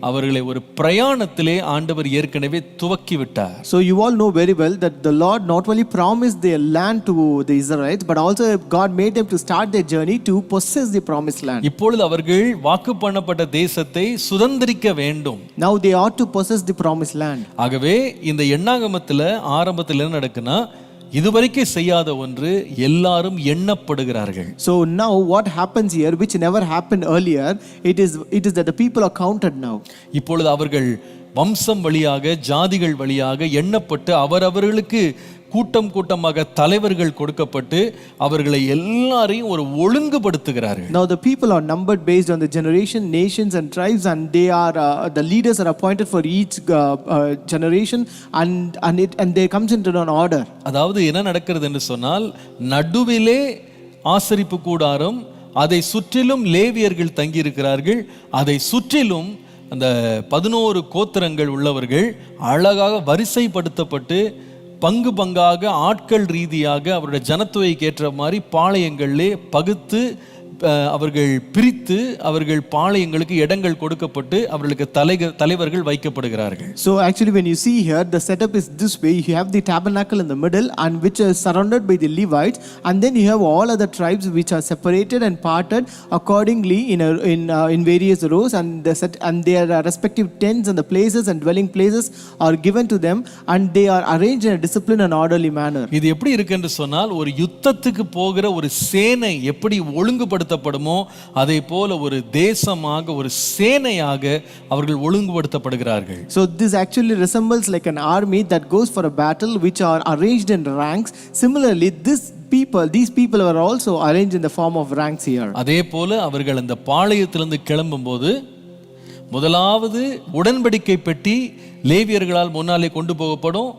அவர்களை ஒரு பிரயாணத்திலே ஆண்டவர் ஏற்கனவே துவக்கி விட்டார். So you all know very well that the Lord not only promised their land to the Israelites but also God made them to start their journey to possess the promised land. இப்பொழுது அவர்கள் வாக்கு பண்ணப்பட்ட தேசத்தை சுதந்திரிக்க வேண்டும். Now they ought to possess the promised land. ஆகவே இந்த என்னாகமத்துல ஆரம்பத்தில் என்ன நடக்குன்னா, இதுவரைக்கும் செய்யாத ஒன்று, எல்லாரும் எண்ணப்படுகிறார்கள். So now what happens here which never happened earlier, it is that the people are counted now. இப்பொழுது அவர்கள் வம்சம் வழியாக ஜாதிகள் வழியாக எண்ணப்பட்டு அவரவர்களுக்கு கூட்டம் கூட்டமாக தலைவர்கள் கொடுக்கப்பட்டு அவர்களை எல்லாரையும் ஒரு ஒழுங்குபடுத்துகிறார்கள். Now the people are numbered based on the generation, nations and tribes, and they are the leaders are appointed for each generation and they comes into an order. அதாவது என்ன நடக்கிறது என்று சொன்னால், நடுவிலே ஆசரிப்பு கூடாரம், அதை சுற்றிலும் லேவியர்கள் தங்கி இருக்கிறார்கள், அதை சுற்றிலும் அந்த 11 கோத்திரங்கள் உள்ளவர்கள் அழகாக வரிசைப்படுத்தப்பட்டு பங்கு பங்காக ஆட்கள் ரீதியாக அவருடைய ஜனத்தொகைக்கு ஏற்ற மாதிரி பாளையங்களிலே பகுத்து அவர்கள் பிரித்து அவர்கள் பாளையங்களுக்கு இடங்கள் கொடுக்கப்பட்டு அவர்களுக்கு தலைவர்கள் வைக்கப்படுகிறார்கள். So actually when you see here, the setup is this way. You have the tabernacle in the middle, and which is surrounded by the Levites, and then you have all other tribes which are separated and parted accordingly in various rows, and their respective tents and the places and dwelling places are given to them, and they are arranged in a disciplined and orderly manner. இது எப்படி இருக்கு என்று சொன்னால், ஒரு யுத்தத்துக்கு போகிற ஒரு சேனை எப்படி ஒழுங்குபடுத்தப்படுமோ அதே போல ஒரு தேசமாக ஒரு சேனையாக அவர்கள் ஒழுங்குபடுத்தப்படுகிறார்கள். So this actually resembles like an army that goes for a battle, which are arranged in ranks. Similarly, these people are also arranged in the form of ranks here. அதே போல அவர்கள் அந்த பாளையத்திலிருந்து கிளம்பும்போது முதலாவது உடன்படிக்கை பெட்டி லேவியர்களால் முன்னாலே கொண்டு போகப்படும்.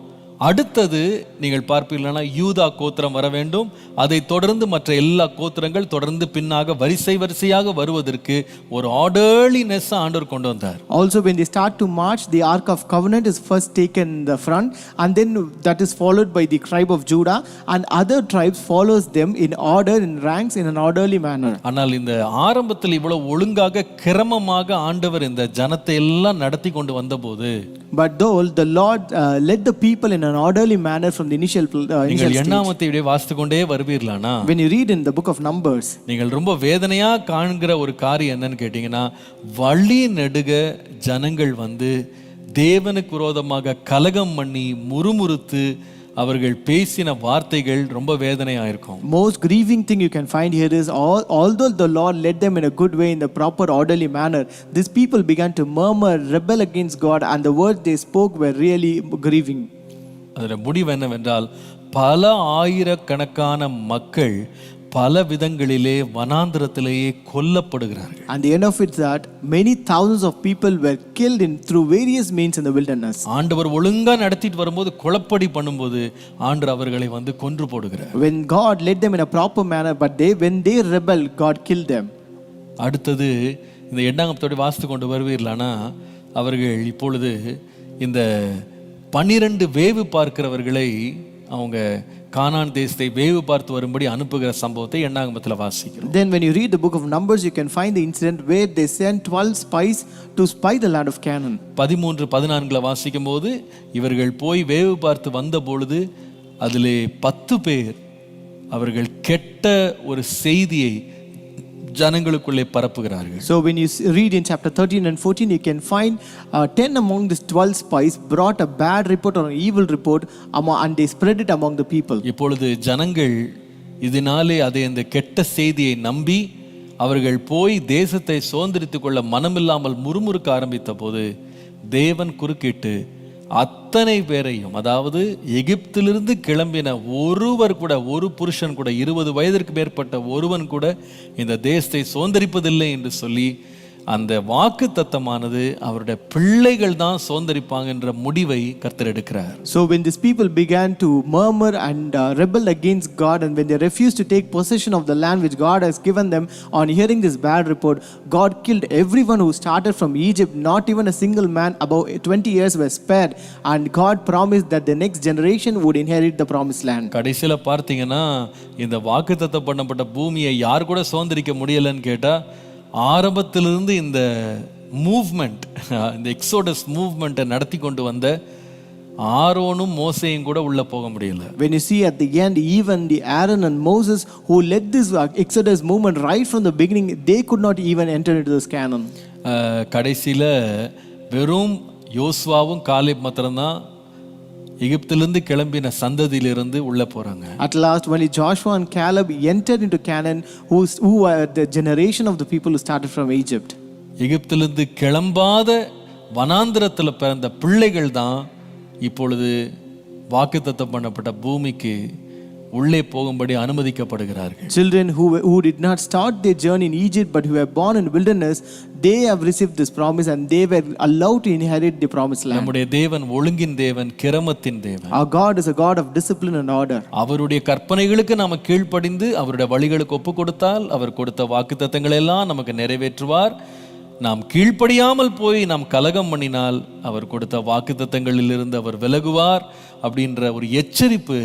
அடுத்தது நீங்கள் பார்ப்பீர்களான யூதா கோத்திரம் வர வேண்டும். அதை தொடர்ந்து மற்ற எல்லா கோத்திரங்கள் தொடர்ந்து பின்னாக வரிசையாக வருவதற்கு ஒரு ஆர்டர்லினஸ் ஆண்டவர் கொண்டு வந்தார். Also when they start to march, the Ark of Covenant is first taken in the front, and then that is followed by the tribe of Judah, and other tribes follows them in order, in ranks, in an orderly manner. ஆனால் இந்த ஆரம்பத்தில் இவ்வளவு ஒழுங்காக கிரமமாக ஆண்டவர் இந்த ஜனத்தை எல்லாம் நடத்தி கொண்டு வந்தபோது, but though the Lord led the people in an orderly manner from the initial நீங்கள் stage. எண்ணாமத்தை இப்படியே வாசித்து கொண்டே வருவீர்களானா, When you read in the book of Numbers, நீங்கள் ரொம்ப வேதனையா காண்கிற ஒரு காரியம் என்னன்னு கேட்டீங்கன்னா, வழி நெடுக ஜனங்கள் வந்து தேவனுக்கு விரோதமாக கலகம் பண்ணி முறுமுறுத்து அவர்கள் பேசின வார்த்தைகள் ரொம்ப வேதனையா இருக்கும். Most grieving thing you can find here is although the Lord led them in a good way, in the proper orderly manner, these people began to murmur, rebel against God, and the words they spoke were really grieving. அதில் முடிவு என்னவென்றால், பல ஆயிரக்கணக்கான மக்கள் பல விதங்களிலே வனாந்திரத்திலேயே கொல்லப்படுகிறார்கள். And the end of it that many thousands of people were killed through various means in the wilderness. ஆண்டவர் ஒழுங்கா நடத்திட்டு வரும்போது குழப்படி பண்ணும்போது ஆண்டவர் அவர்களை வந்து கொன்று போடுகிறார். When God led them in a proper manner, but when they rebelled, God killed them. அடுத்தது இந்த எண்ணாங்கத்தோடு வாசித்து கொண்டு வருவீர்களானா, அவர்கள் இப்பொழுது இந்த 12 வேவு பார்க்கிறவர்களை அவங்க கானான் தேசத்தை வேவு பார்த்து வரும்படி அனுப்புகிற சம்பவத்தை எண்ணாகமத்தில் வாசிக்கிறோம். Then when you read the book of Numbers, you can find the incident where they sent 12 spies to spy the land of Canaan. 13-14 வாசிக்கும் போது, இவர்கள் போய் வேவு பார்த்து வந்த பொழுது அதிலே 10 பேர் அவர்கள் கெட்ட ஒரு செய்தியை ஜனங்களுக்குள்ளே பரப்புகிறார்கள். So when you read in chapter 13 and 14, you can find 10 among these 12 spies brought a bad report or an evil report and they spread it among the people. இப்பொழுது ஜனங்கள் இதனாலே அதை அந்த கெட்ட செய்தியை நம்பி அவர்கள் போய் தேசத்தை சுதந்திரித்துக் கொள்ள மனமில்லாமல் முறுமுறுக்க ஆரம்பித்த போது தேவன் குறுக்கிட்டு அத்தனை பேரையும், அதாவது எகிப்திலிருந்து கிளம்பின ஒருவர் கூட, ஒரு புருஷன் கூட, 20 வயதிற்கு மேற்பட்ட ஒருவன் கூட இந்த தேசத்தை சுதந்திரிப்பதில்லை என்று சொல்லி அந்த வாக்கு தத்தமானது அவருடைய பிள்ளைகள் தான் சுதந்திரிப்பாங்க என்ற முடிவை கர்த்தர் எடுக்கிறார். So when these people began to murmur and rebel against God, and when they refused to take possession of the land which God has given them, on hearing this bad report, God killed everyone who started from Egypt. Not even a single man above 20 years was spared, and God promised that the next generation would inherit the promised land. கடைசியில் பார்த்தீங்கன்னா, இந்த வாக்கு தத்தம் பண்ணப்பட்ட பூமியை யார் கூட சுதந்திரிக்க முடியலன்னு கேட்டா, ஆரம்பத்திலிருந்து இந்த மூவ்மெண்ட், இந்த எக்ஸோடஸ் மூவ்மெண்ட்டை நடத்தி கொண்டு வந்த ஆரோனும் மோசேயும் கூட உள்ள போக முடியல. When you see at the end, even the Aaron and Moses who led this Exodus movement right from the beginning, they could not even enter into this Canaan. கடைசியில் வெறும் யோசுவாவும் காலேப் மாத்திரம்தான் எகிப்திலிருந்து கிளம்பின சந்ததியிலிருந்து உள்ள போறாங்க. At last, only Joshua and Caleb entered into Canaan, who were the generation of the people who started from Egypt. எகிப்திலிருந்து கிளம்பாத வனாந்திரத்தில் பிறந்த பிள்ளைகள் தான் இப்பொழுது வாக்குத்தத்தம் பண்ணப்பட்ட பூமிக்கு உள்ளே போகும்படி அனுமதிக்கப்படுகிறார்கள். Children who did not start their journey in Egypt but who were born in wilderness, they have received this promise and they were allowed to inherit the promised land. நம்முடைய தேவன் ஒழுங்கின் தேவன், கிரமத்தின் தேவன். Our God is a God of discipline and order. அவருடைய கற்பனைகளுக்கு நாம கீழ்ப்படிந்து அவருடைய வழிகளுக்கு ஒப்பு கொடுத்தால் அவர் கொடுத்த வாக்குத்தத்தங்களை எல்லாம் நமக்கு நிறைவேற்றுவார். நாம் கீழ்ப்படியாமல் போய் நாம் கலகம் பண்ணினால் அவர் கொடுத்த வாக்குத்தத்தங்களில் இருந்து அவர் விலகுவார் அப்படின்ற ஒரு எச்சரிப்பு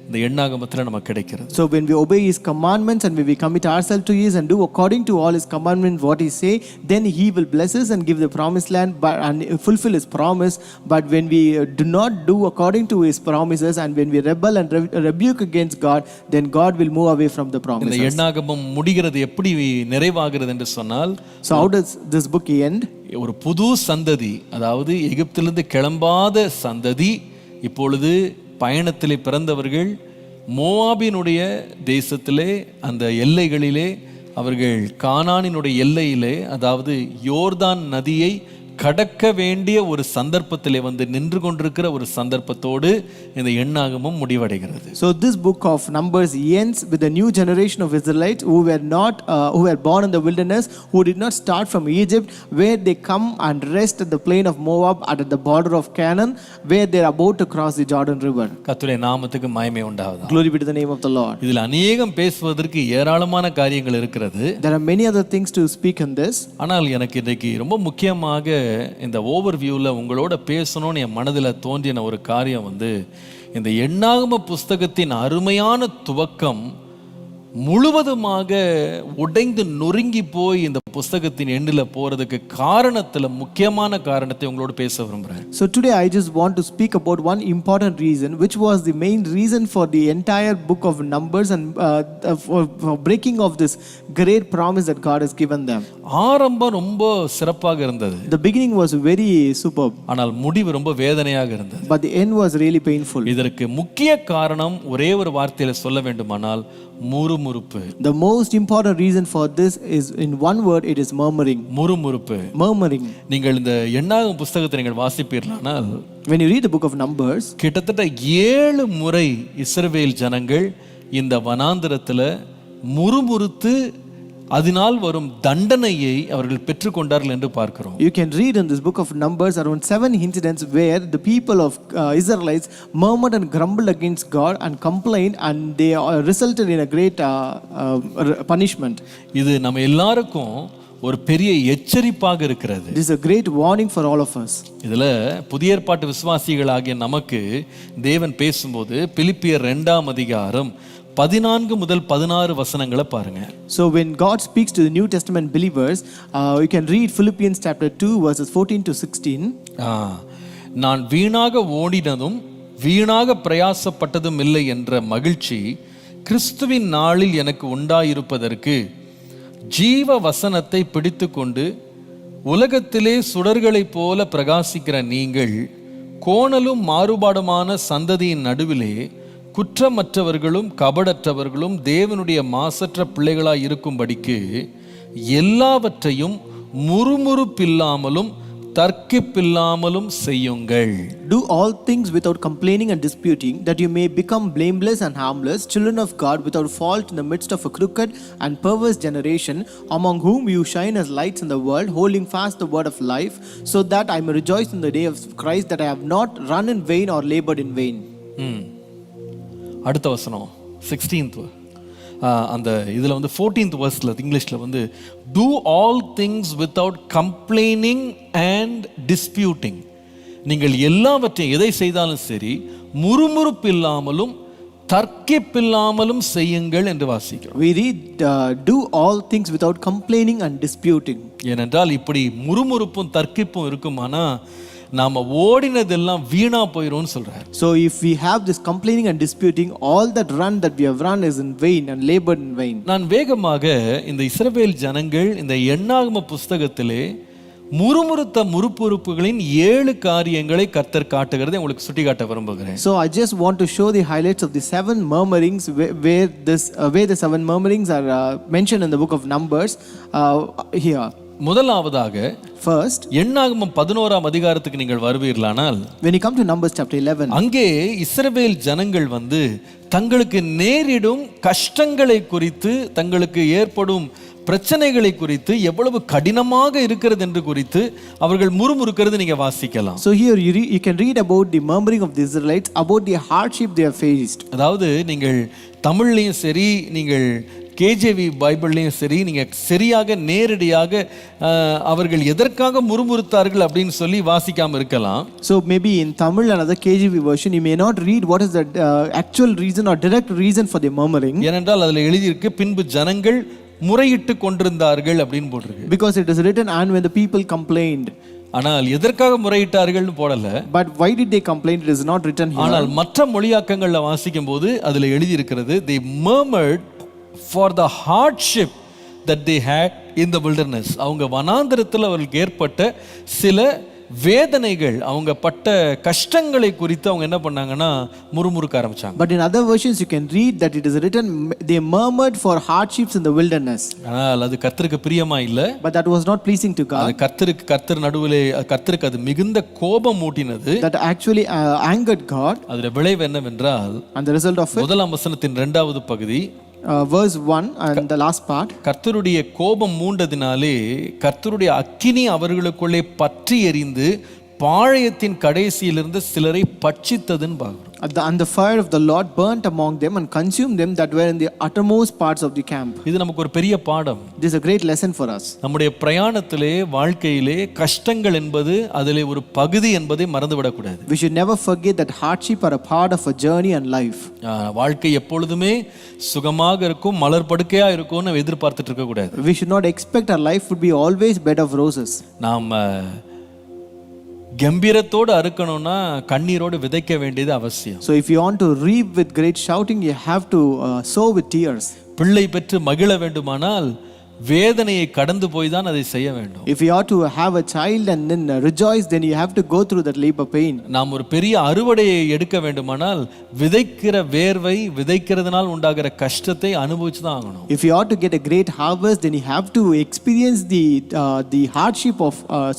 இந்த எண்ணாகமத்தில் நமக்கு கிடைக்கிறது. So when we obey His commandments and when we commit ourselves to His and do according to all His commandments what He say, then He will bless us and give the promised land and fulfill His promise. But when we do not do according to His promises and when we rebel and rebuke against God, then God will move away from the இந்த promises. எண்ணாகமம் முடிகிறது எப்படி நிறைவாகிறது என்று சொன்னால், So how does this book end? ஒரு புது சந்ததி, அதாவது எகிப்திலிருந்து கிளம்பாத சந்ததி, இப்பொழுது பயணத்திலே பிறந்தவர்கள் மோவாபினுடைய தேசத்திலே அந்த எல்லைகளிலே அவர்கள் கானானினுடைய எல்லையிலே, அதாவது யோர்தான் நதியை கடக்க வேண்டிய ஒரு சந்தர்ப்பத்திலே வந்து நின்று கொண்டிருக்கிற ஒரு சந்தர்ப்பத்தோடு இந்த எண்ணாகமும் முடிவடைகிறது. So this book of Numbers ends with the new generation of Israelites who were born in the wilderness, who did not start from Egypt, where they come and rest at the plain of Moab at the border of Canaan, where they are about to cross the Jordan River. கர்த்தருடைய நாமத்துக்கு மகிமை உண்டாவதாக. Glory be to the name of the Lord. இதில் அநேகம் பேசுவதற்கு ஏராளமான காரியங்கள் இருக்கிறது. There are many other things to speak in this. ஆனால் எனக்கு இன்றைக்கு ரொம்ப முக்கியமாக இந்த ஓவர்வியூவில் உங்களோட பேசணும்னு என் மனதில் தோன்றின ஒரு காரியம் வந்து, இந்த எண்ணாகம புஸ்தகத்தின் அருமையான துவக்கம் முழுவதுமாக உடைந்து நொறுங்கி போய் இந்த புஸ்தகத்தின் எண்டில் போறதுக்கு காரணத்தில் முக்கியமான காரணத்தை உங்களோட பேச விரும்புகிறேன். So today I just want to speak about one important reason, which was the main reason for the entire book of Numbers and for breaking of this great promise that God has given them. ஆரம்பம் ரொம்ப சிறப்பாக இருந்தது. The beginning was very superb, ஆனால் முடிவு ரொம்ப வேதனையாக இருந்தது. but the end was really painful. இதற்கு முக்கிய காரணம் ஒரே ஒரு வார்த்தையில சொல்ல வேண்டுமானால் முறுமுறுப்பு. The most important reason for this is, in one word, it is murmuring. முறுமுறுப்பு. Murmuring. நீங்கள் இந்த எண்ணாகம புஸ்தகத்தை நீங்கள் வாசிப்பீர்களானால், when you read the book of Numbers, கிட்டத்தட்ட 7 முறை இஸ்ரவேல் ஜனங்கள் இந்த வனாந்திரத்தில் முறுமுறுத்து அதனால் வரும் தண்டனையை அவர்கள் பெற்றுக்கொண்டார்கள் என்று பார்க்கிறோம். You can read in this book of Numbers around 7 incidents where the people of Israelites murmured and grumbled against God and complained, and they resulted in a great punishment. இது நம்ம எல்லாருக்கும் ஒரு பெரிய எச்சரிப்பாக இருக்கிறது. This is a great warning for all of us. இதுல புதிய ஏற்பாட்டு விசுவாசிகளாகிய நமக்கு தேவன் பேசும்போது பிலிப்பியர் 2ஆம் அதிகாரம் 14 முதல் 16 வசனங்களை பாருங்க. So when God speaks to the New Testament believers, you can read Philippians chapter 2 verses 14 to 16. நான் வீணாக ஓடினதும் வீணாக பிரயாசப்பட்டதும் இல்லை என்ற மகிழ்ச்சி கிறிஸ்துவின் நாளில் எனக்கு உண்டாயிருப்பதற்கு ஜீவ வசனத்தை பிடித்து கொண்டு உலகத்திலே சுடர்களைப் போல பிரகாசிக்கிற நீங்கள் கோணலும் மாறுபாடுமான சந்ததியின் நடுவிலே குற்றமற்றவர்களும் கபடற்றவர்களும் தேவனுடைய மாசற்ற பிள்ளைகளாய் இருக்கும்படிக்கு எல்லாவற்றையும் முறுமுறுப்பில்லாமலும் தர்க்கிப்பில்லாமலும் செய்யுங்கள். Do all things without complaining and disputing, that you may become blameless and harmless, children of God without fault in the midst of a crooked and perverse generation, among whom you shine as lights in the world, holding fast the word of life, so that I may rejoice in the day of Christ, that I have not run in vain or labored in vain. அடுத்த வசனம் 16th அந்த இதில் வந்து 14th verseல இங்கிலீஷில் வந்து do all things without complaining and disputing. நீங்கள் எல்லாவற்றையும் எதை செய்தாலும் சரி முறுமுறுப்பில்லாமலும் தர்க்கிப்பில்லாமலும் செய்யுங்கள் என்று வாசிக்கிறோம். We read do all things without complaining and disputing. ஏனென்றால் இப்படி முறுமுறுப்பும் தர்க்கிப்பும் இருக்குமானா நாம ஓடினதெல்லாம் வீணா போயிடும்னு சொல்றார். So if we have this complaining and disputing, all that run that we have run is in vain and labored in vain. நான் வேகமாக இந்த இஸ்ரவேல் ஜனங்கள் இந்த எண்ணாகம புஸ்தகத்திலே முறுமுறுத்த முறுப்புறுப்புகளின் 7 காரியங்களை கர்த்தர் காட்டுகிறதை உங்களுக்கு சுட்டி காட்ட விரும்புகிறேன். So I just want to show the highlights of the 7 murmurings where the 7 murmurings are mentioned in the book of Numbers here. முதலாவதாக first, எண்ணாகமம் 11ஆம் அதிகாரத்துக்கு நீங்கள் வருவீர்களானால், when you come to Numbers chapter 11, அங்கே இஸ்ரவேல் ஜனங்கள் வந்து தங்களுக்கு நேரிடும் கஷ்டங்களை குறித்து, தங்களுக்கு ஏற்படும் பிரச்சனைகளை குறித்து, எவ்வளவு கடினமாக இருக்கிறது என்று குறித்து அவர்கள் முறுமுறுக்கிறது நீங்க வாசிக்கலாம். So here you can read about the murmuring of the Israelites, about the hardship they have faced. அதாவது நீங்கள் தமிழ்லையும் சரி, நீங்கள் கேஜேவி பைபிள்லையும் சரி, நீங்கள் சரியாக நேரடியாக அவர்கள் எதற்காக முறுமுறுத்தார்கள் அப்படின்னு சொல்லி வாசிக்காமல் இருக்கலாம். So maybe in Tamil and other KJV version, you may not read what is the actual reason or direct reason for the murmuring. ஏனென்றால் அதில் எழுதியிருக்கு, பின்பு ஜனங்கள் முறையிட்டு கொண்டிருந்தார்கள் அப்படின்னு போட்டிருக்கு. Because it is written, and when the people complained. ஆனால் எதற்காக முறையிட்டார்கள்னு போடல. But why did they complain? It is not written here. ஆனால் மற்ற மொழியாக்கங்கள்ல வாசிக்கும் போது அதில் எழுதி இருக்கிறது, they murmured for the hardship that they had in the wilderness. அவங்க வனாந்தரத்தில் அவர்களுக்கு ஏற்பட்ட சில வேதனைகள், அவங்க பட்ட கஷ்டங்களை குறித்து அவங்க என்ன பண்ணாங்கன்னா முறுமுறுக்க ஆரம்பிச்சாங்க. But in other versions you can read that it is written, they murmured for hardships in the wilderness. ஆனால் அது கர்த்தருக்கு பிரியமா இல்ல. But that was not pleasing to God. அது கர்த்தர் நடுவிலே கர்த்தருக்கு அது மிகுந்த கோபம் மூட்டினது. That actually angered God. அதோட விளைவு என்னவென்றால், and the result of it, முதலாம் வசனத்தின் 2வது பகுதி, verse 1 and the last part, கர்த்தருடைய கோபம் மூண்டதினாலே கர்த்தருடைய அக்கினி அவர்களுக்குள்ளே பற்றி எரிந்து பாளையத்தின் கடைசியிலிருந்து சிலரை பட்சித்ததுன்னு பார்க்கிறோம். and the fire of the Lord burnt among them and consumed them that were in the uttermost parts of the camp. இது நமக்கு ஒரு பெரிய பாடம். This is a great lesson for us. நம்முடைய பிரயாணத்திலே, வாழ்க்கையிலே கஷ்டங்கள் என்பது அதிலே ஒரு பகுதி என்பதை மறந்துவிடக்கூடாது. We should never forget that hardship are a part of a journey and life. வாழ்க்கை எப்பொழுதுமே சுகமாக இருக்கும், மலர் படுக்கையா இருக்கும்னு எதிர்பார்த்துட்டு இருக்க கூடாது. We should not expect our life would be always bed of roses. நாம் கம்பீரத்தோடு அறுக்கணும்னா கண்ணீரோடு விதைக்க வேண்டியது அவசியம். So if you want to reap with great shouting, you have to sow with tears. பிள்ளை பெற்று மகிழ வேண்டுமானால் வேதனையை கடந்து போய் தான் அதை செய்ய வேண்டும். If you are to have a child and then rejoice, then you have to go through that labor pain. நாம் ஒரு பெரிய அறுவடையை எடுக்க வேண்டுமானால் விதைக்கிற வேர்வை, விதைக்கிறதுனால் உண்டாகிற கஷ்டத்தை அனுபவிச்சு தான் ஆகணும். If you are to get a great harvest, then you have to experience the hardship of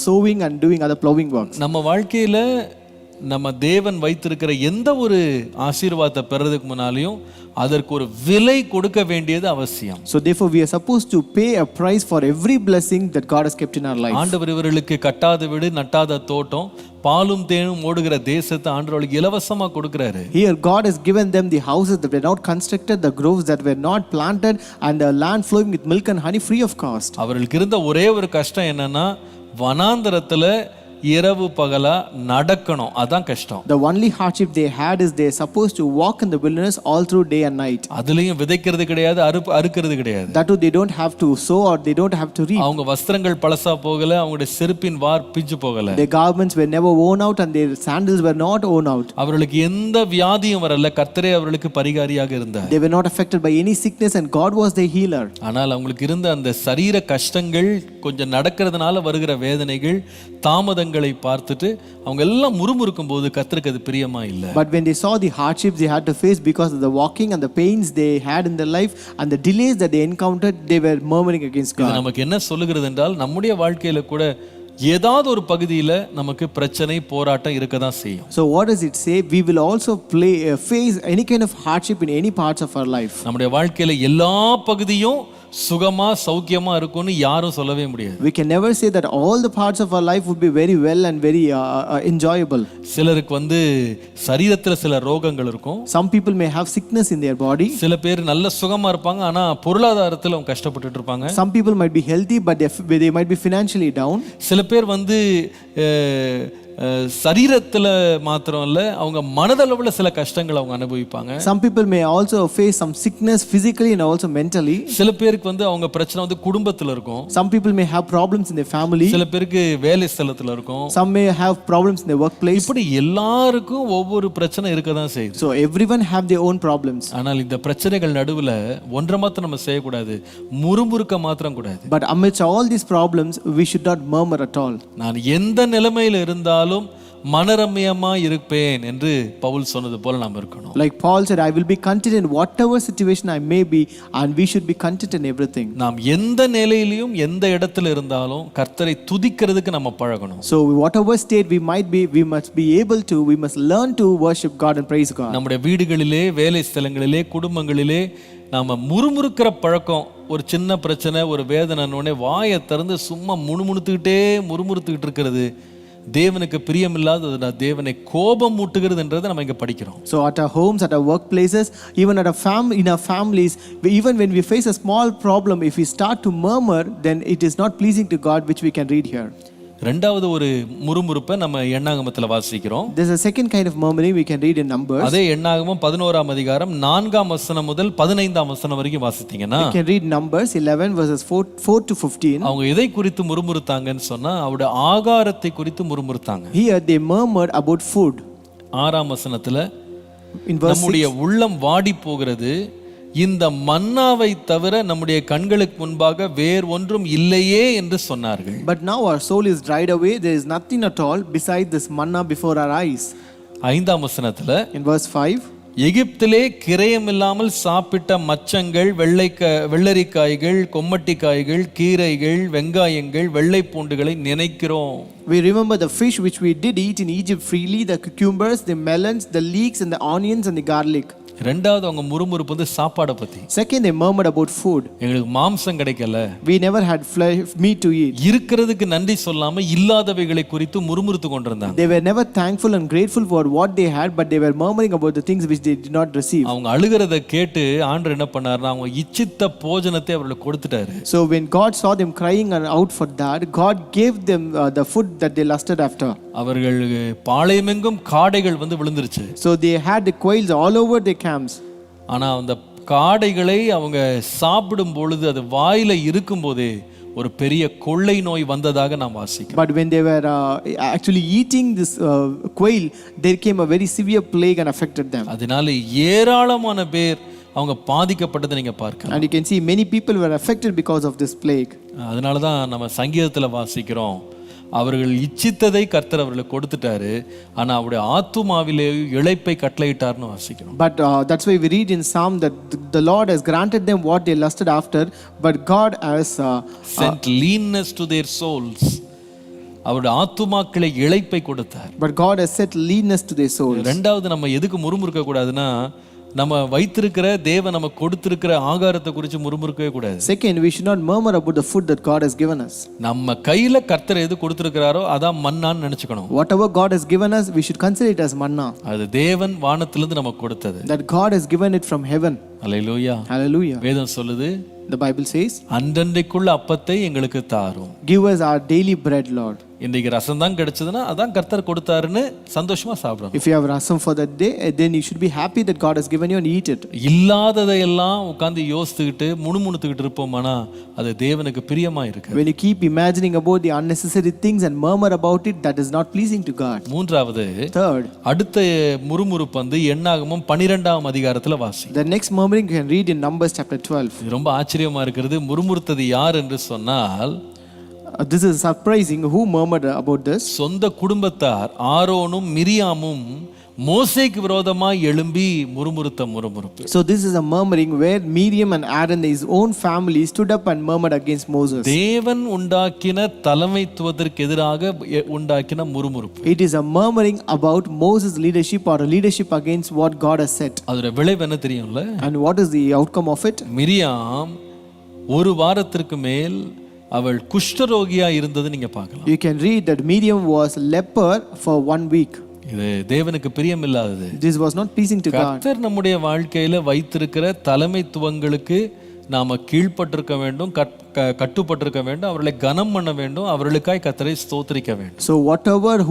sowing and doing other plowing works. நம்ம வாழ்க்கையில நம்ம தேவன் வைத்திருக்கிற எந்த ஒரு ஆசீர்வாதத்தை பெறதுக்கு முன்னாலையும் அதற்கு ஒரு விலை கொடுக்க வேண்டியது அவசியம். So therefore we are supposed to pay a price for every blessing that God has kept in our life. ஆண்டவர் இவர்களுக்கு கட்டாத வீடு, நட்டாத தோட்டம், பாலும் தேனும் ஓடுகிற தேசத்தை ஆண்டவர்களுக்கு இலவசமா கொடுக்கிறாரு. Here God has given them the houses that were not constructed, the groves that were not planted, and the land flowing with milk and honey free of cost. அவர்களுக்கு இருந்த ஒரே ஒரு கஷ்டம் என்னன்னா, வனாந்தரத்துல இரவு பகலா நடக்கணும், அதான் கஷ்டம். The only hardship they had is they are supposed to walk in the wilderness all through day and night. அதுலயும் விதைக்கிறது கிடையாது, அறுக்கிறது கிடையாது. That too, they don't have to sow or they don't have to reap. அவங்க வஸ்திரங்கள் பழசா போகல, அவங்களுடைய செருப்பின் வார் பிஞ்சு போகல. Their garments were never worn out and their sandals were not worn out. அவர்களுக்கு எந்த வியாதியும் வரல, கர்த்தரே அவர்களுக்கு பரிகாரியாக இருந்தார். They were not affected by any sickness and God was their healer. ஆனால் அவங்களுக்கு இருந்த அந்த சரீர கஷ்டங்கள், கொஞ்சம் நடக்கிறதுனால வருகிற வேதனைகள், தாமதங்களை பார்த்துட்டு அவங்க எல்லாம் முறுமுறுக்கும் போது கர்த்தருக்கு அது பிரியமா இல்ல. But when they saw the hardships they had to face because of the walking and the pains they had in their life and the delays that they encountered, they were murmuring against God. இது நமக்கு என்ன சொல்லுகிறது என்றால், நம்முடைய வாழ்க்கையில கூட ஏதாவது ஒரு பகுதியில நமக்கு பிரச்சனை, போராட்டம் இருக்க தான் செய்யும். So what does it say? We will also face any kind of hardship in any parts of our life. நம்முடைய வாழ்க்கையில எல்லா பகுதியும் சுகமா சௌக்கியமா இருக்கும்னு யாரும் சொல்லவே முடியாது. We can never say that all the parts of our life would be very well and very enjoyable. சிலருக்கு சரீரத்துல சில ரோகங்கள் இருக்கும். Some people may have sickness in their body. சில பேர் நல்ல சுகமா இருப்பாங்க, ஆனா பொருளாதாரத்துல அவங்க கஷ்டப்பட்டுட்டு இருப்பாங்க. Some people might be healthy but they might be financially down. சில பேர் சரீரத்துல மாத்திரம் இல்ல, அவங்க மனதளவுல சில கஷ்டங்களை அவங்க அனுபவிப்பாங்க. Some people may also face some sickness physically and also mentally. சில பேருக்கு அவங்க பிரச்சனை குடும்பத்துல இருக்கும். Some people may have problems in their family. சில பேருக்கு வேலை ஸ்தலத்துல இருக்கும். Some may have problems in their workplace. இப்படி எல்லாருக்கும் ஒவ்வொரு பிரச்சனை இருக்க தான் செய்யுது. So everyone have their own problems. ஆனால் இந்த பிரச்சனைகள் நடுவுல ஒன்றை மாத்திரம் நம்ம செய்யக்கூடாது, முறுமுறுக்க மாத்திரம் கூடாது. But amidst all these problems we should not murmur at all. நான் எந்த நிலைமையில இருந்தாலும் மனரம்யமா இருப்பேன் என்று பவுல் சொன்னது போல நாம் இருக்கணும். Like Paul said, I will be content in whatever situation I may be, and we should be content in everything. நாம் எந்த நிலையிலும் எந்த இடத்துல இருந்தாலும் கர்த்தரை துதிக்கிறதுக்கு நம்ம பழகணும். So whatever state we might be, we must learn to worship God and praise God. நம்முடைய வீடுகளிலே, வேலை ஸ்தலங்களிலே, குடும்பங்களிலே நாம முறுமுறுக்கிற பழக்கம், ஒரு சின்ன பிரச்சனை, ஒரு வேதனைனோடனே வாயை திறந்து சும்மா முணுமுணுத்துக்கிட்டே முறுமுறுத்துக்கிட்டு இருக்கிறது தேவனுக்கு பிரியமில்லாதது தேவனை கோபம் மூட்டுகிறதுன்றதை நம்ம இங்க படிக்கிறோம். So at our homes, at our workplaces, even at in our families, even when we face a small problem, if we start to murmur, then it is not pleasing to God, which we can read here. ரெண்டாவது ஒரு முறுமுறுப்பை நம்ம எண்ணாகமத்துல வாசிக்கிறோம். There's a second kind of murmuring we can read in Numbers. அதே எண்ணாகமம் 11ஆம் அதிகாரம் 4ஆம் வசனம் முதல் 15ஆம் வசனம் வரைக்கும் வாசித்தீங்கன்னா we can read Numbers 11 verses 4 to 15. அவங்க எதை குறித்து முறுமுறுத்தாங்கன்னு சொன்னா அவருடைய ஆகாரத்தை குறித்து முறுமுறுத்தாங்க. Here they murmured about food. 6ஆம் வசனத்துல In verse நம்முடைய உள்ளம் வாடி போகிறது, இந்த மன்னாவை தவிர நம்முடைய கண்களுக்கு முன்பாக வேறு ஒன்றும் இல்லையே என்று சொன்னார்கள். But now our soul is dried away, there is nothing at all beside this manna before our eyes. 5ஆம் வசனத்துல In verse 5, எகிப்திலே கிரயமில்லாமல் சாப்பிட்ட மச்சங்கள், வெள்ளரிக்காய்கள், கொம்மட்டிக்காய்கள், கீரைகள், வெங்காயங்கள், வெள்ளை பூண்டுகளை நினைக்கிறோம். we remember the fish which we did eat in Egypt freely, the cucumbers, the melons, the leeks and the onions and the garlic. ரெண்டாவது அவங்க முறுமுறுப்பு வந்து சாப்பாடை பத்தி. Second, they murmured about food. எங்களுக்கு மாம்சம் கிடைக்கல, we never had meat to eat. இருக்கிறதுக்கு நன்றி சொல்லாம இல்லாதவைகளை குறித்து முறுமுறுத்து கொண்டிருந்தாங்க. They were never thankful and grateful for what they had, but they were murmuring about the things which they did not receive. அவங்க அழுகிறத கேட்டு ஆண்டவர் என்ன பண்ணாருன்னா அவங்க இச்சித்த போஜனத்தை அவர்களுக்கு கொடுத்துட்டாரு. So when God saw them crying out for that, God gave them the food that they lusted after. அவர்கள் பாளையமெங்கும் காடைகள் வந்து விழுந்துருச்சு. So they had the quails all over their camps. ஆனா அந்த காடைகளை அவங்க சாப்பிடும் பொழுது அது வாயில இருக்கும் போதே ஒரு பெரிய கொள்ளை நோய் வந்ததாக நாம் வாசிக்கிறோம். But when they were actually eating this quail, there came a very severe plague and affected them. அதனால ஏராளமான பேர் அவங்க பாதிக்கப்பட்டதை நீங்க பார்க்கலாம். And you can see many people were affected because of this plague. அதனால தான் நம்ம சங்கீதத்துல வாசிக்கிறோம், அவர்கள் இச்சித்ததை கர்த்தர் அவர்களுக்கு கொடுத்துட்டாரு, ஆனா அவருடைய ஆத்துமாவிலே இளைப்பை கட்டளையிட்டார்னு வாசிக்கிறோம். But that's why we read in Psalm that the Lord has granted them what they lusted after, but God has sent leanness to their souls. அவருடைய ஆத்துமாக்களை இளைப்பை கொடுத்தார். But God has set leanness to their souls. ரெண்டாவது நம்ம எதுக்கு முறுமுறுக்க கூடாதுன்னா, நம்ம வைத்திருக்கிற தேவன் நமக்கு கொடுத்திருக்கிற ஆகாரத்தை குறித்து முறுமுறுக்கவே கூடாது. Second, we should not murmur about the food that God has given us. நம்ம கையில கர்த்தர் எது கொடுத்திருக்கிறாரோ அதான் மன்னான்னு நினைச்சுக்கணும். Whatever God has given us, we should consider it as manna. அது தேவன் வானத்திலிருந்து நமக்கு கொடுத்தது. That God has given it from heaven. Hallelujah. Hallelujah. வேதம் சொல்லுது, The Bible says, அன்றன்றைக்குள்ள அப்பத்தை எங்களுக்கு தாரும். give us our daily bread, Lord. இன்னைக்கு ரசம் தான் கிடைச்சதுன்னா அதான் கர்த்தர் கொடுத்தாருன்னு சந்தோஷமா சாப்பிடணும். If you have rasam for that day, then you should be happy that God has given you and eat it. இல்லாததையெல்லாம் உட்கார்ந்து யோசித்துக்கிட்டு முணுமுணுத்துக்கிட்டு இருப்போமானா அது தேவனுக்கு பிரியமா இருக்கு. When you keep imagining about the unnecessary things and murmur about it, that is not pleasing to God. மூன்றாவது, Third, அடுத்த முறுமுறுப்பு வந்து எண்ணாகமம் 12ஆம் அதிகாரத்துல வாசி. the next murmuring you can read in Numbers chapter 12. இது ரொம்ப ஆச்சரியமா இருக்கிறது. முறுமுறுத்தது யார் என்று சொன்னால், This is surprising. Who murmured about this? சொந்த குடும்பத்தார் ஆரோனும் மிரியாமும் மோசேக்கு விரோதமாய் எழும்பி முறுமுறுத்த முறுமுறுப்பு. So this is a murmuring where Miriam and Aaron, his own family, stood up and murmured against Moses. தேவன் உண்டாக்கின தலைமைத்துவத்திற்கு எதிராக உண்டாக்கின முறுமுறுப்பு. It is a murmuring about Moses' leadership or leadership against what God has set. அதோட விளைவு என்ன தெரியும்ல? And what is the outcome of it? Miriam ஒரு வாரத்திற்கு மேல் அவள் குஷ்டரோகியா இருந்தது நீங்க பார்க்கலாம். You can read that Miriam was leper for 1 week. இது தேவனுக்கு பிரியமில்லாதது. This was not pleasing to God. கர்த்தர் நம்முடைய வாழ்க்கையில வைத்திருக்கிற தலைமைத்துவங்களுக்கு நாம கீழ்ப்பட்டிருக்க வேண்டும், கட்டுப்பட்டிருக்க வேண்டும், அவர்களை கனம் பண்ண வேண்டும், அவர்களுக்காய் கர்த்தரை ஸ்தோத்திரிக்க வேண்டும். So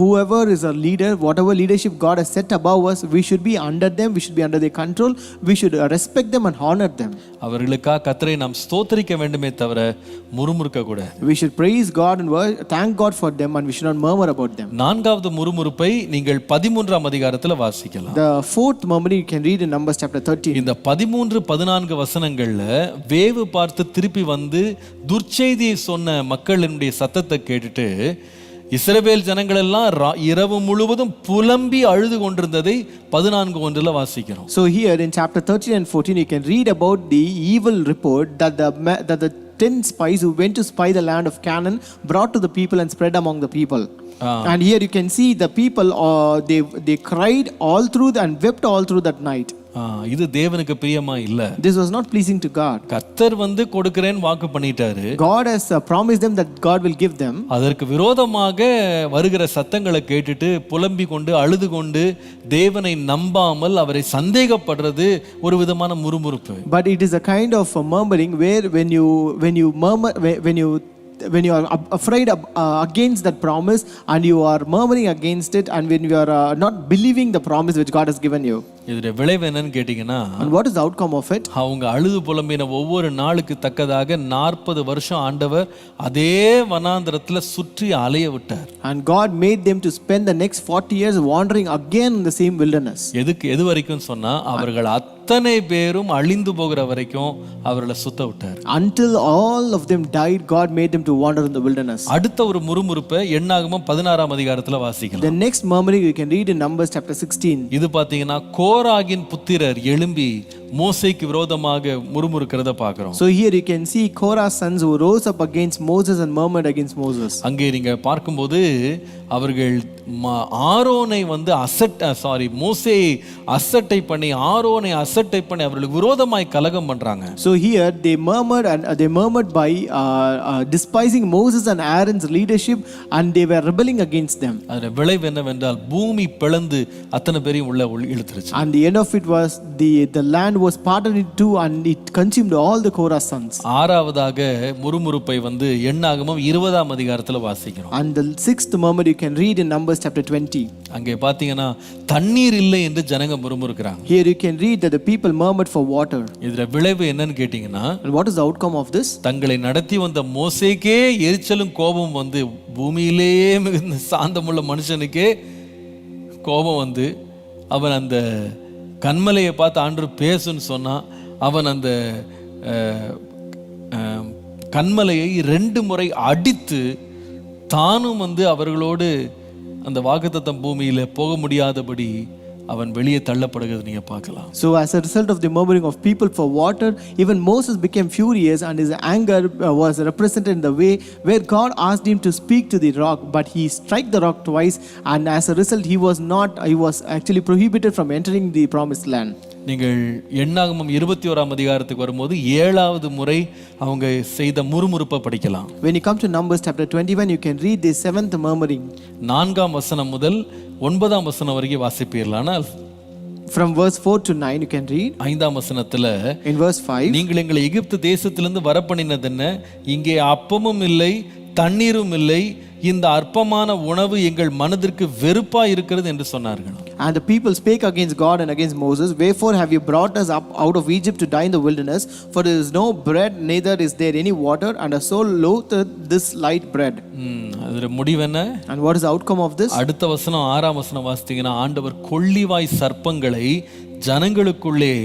whoever is a leader, whatever leadership God has set above us, we should be under them, we should be under their control, we should respect them and honor them. அவர்களுக்காக கர்த்தரை நாம் ஸ்தோத்திரிக்க வேண்டுமே தவிர முறுமுறுக்க கூடாது. We should praise God and thank God for them, and we should not murmur about them. நான்காவது முறுமுறுப்பை நீங்கள் 13ஆம் அதிகாரத்துல வாசிக்கலாம். The fourth murmuring you can read in Numbers chapter 13. இந்த 13-14 வசனங்கள்ல வேவு பார்த்து திருப்பி வந்து துர்ச்செய்தியை சொன்ன மக்களினுடைய சத்தத்தை கேட்டுட்டு இஸ்ரவேல் ஜனங்கள் எல்லாம் இரவு முழுவதும் புலம்பி அழுது கொண்டிருந்ததை 14:1 வாசிக்கிறோம். So here in chapter 13 and 14 you can read about the evil report that the 10 spies who went to spy the land of Canaan brought to the people and spread among the people. And here you can see the people they cried all through and wept all through that night. இது தேவனுக்கு பிரியமா இல்ல. This was not pleasing to God. கர்த்தர் வந்து கொடுக்கிறேன்னு வாக்கு பண்ணிட்டாரு. God has promised them that God will give them. அதற்கு விரோதமாக வருகிற சத்தங்களை கேட்டுட்டு புலம்பிக் கொண்டு அழுது கொண்டு தேவனை நம்பாமல் அவரை சந்தேகப்படுறது ஒரு விதமான முறுமுறுப்பு. But it is a kind of a murmuring where when you murmur, when you are afraid against that promise and you are murmuring against it, and when you are not believing the promise which God has given you. இதோட விளைவு என்னன்னு கேட்டீங்கன்னா, And what is the outcome of it? அவங்க அழுது புலம்பின ஒவ்வொரு நாளுக்கு தக்கதாக 40 வருஷம் ஆண்டவர் அதே வனாந்தரத்துல சுற்றி அலைய விட்டார். And God made them to spend the next 40 years wandering again in the same wilderness. எது வரைக்கும் சொன்னா, அவர்கள் அத்தனை பேரும் அழிந்து போகிற வரைக்கும் அவர்களை சுத்த விட்டார். Until all of them died, God made them to wander in the wilderness. அடுத்த ஒரு முறுமுறுப்பை எண்ணாகமம் 16ஆம் அதிகாரத்துல வாசிக்கலாம். The next murmuring you can read in Numbers chapter 16. இது பாத்தீங்கன்னா கோராகின் புத்திரர் எழும்பி மோசேக்கு விரோதமாக முறுமுறுக்கிறத பார்க்கிறோம். So here you can see Korah's sons who rose up against Moses and murmured against Moses. அங்கே நீங்க பார்க்கும்போது அவர்கள் ஆரோனை வந்து மோசே அசட்டை பண்ணி அவர்களுக்கு விரோதமாய் கலகம் பண்றாங்க. So here they murmured by despising Moses and Aaron's leadership, and they were rebelling against them. அதோட விளைவு என்னவென்றால் பூமி பிளந்து அத்தனை பேரையும் உள்ள இழுத்துருச்சு. And the end of it was the land was parted in two and it consumed all the Korah sons. ஆறாவதாக முறுமுறுப்பை வந்து எண்ணாகமம் 20ஆம் அதிகாரத்துல வாசிக்கிறோம். And the sixth murmur you can read in Numbers chapter 20. அங்கே பாத்தீங்கன்னா தண்ணீர் இல்லை என்று ஜனங்க முறுமுறுக்கிறாங்க. Here you can read that the people murmured for water. இதோட விளைவு என்னன்னு கேட்டீங்கன்னா, And what is the outcome of this? தங்களை நடத்தி வந்த மோசேக்கே எரிச்சலும் கோபம் வந்து, பூமியிலேயே மிகுந்த சாந்தமுள்ள மனுஷனுக்கே கோபம் வந்து, அவன் அந்த கண்மலையை பார்த்து ஆண்டவர் பேசுன்னு சொன்னா, அவன் அந்த கண்மலையை 2 முறை அடித்து தானும் வந்து அவர்களோடு அந்த வாக்குத்தத்தம் பூமியில போக முடியாதபடி அவன் வெளியே தள்ளப்படுகிறது நீங்க பார்க்கலாம். So as a result of the murmuring of people for water, even Moses became furious, and his anger was represented in the way where God asked him to speak to the rock, but he struck the rock twice, and as a result he was actually prohibited from entering the promised land. நீங்கள் எண்ணாகமம் 21ஆம் அதிகாரத்துக்கு வரும்போது 7வது முறை அவங்க செய்த முறுமுறுப்பை படிக்கலாம். When you come to Numbers chapter 21, you can read the 7th murmuring. 4ஆம் வசனம் முதல் 9ஆம் வசனம் வரைக்கும் வாசிப்பீர்களானால், from verse 4 to 9 you can read. 5ஆம் வசனத்துல, in verse 5, நீங்கள் எங்களை எகிப்து தேசத்திலிருந்து வரப்பண்ணினது என்ன, இங்கே அப்பமும் இல்லை தண்ணீரும் இல்லை, இந்த அற்பமான உணவு எங்கள் மனதிற்கு வெறுப்பா இருக்கிறது என்று சொன்னார்கள். And the people spake against God and against Moses, wherefore have you brought us up out of Egypt to die in the wilderness? For there is no bread, neither is there any water, and our soul loatheth this light bread. அதோட முடிவு என்ன? And what is the outcome of this? அடுத்த வசனம் 6ஆம் வசனம் வாசித்தீங்கன்னா, ஆண்டவர் கொள்ளிவாய் சர்ப்பங்களை ஜனங்களுக்குள்ளே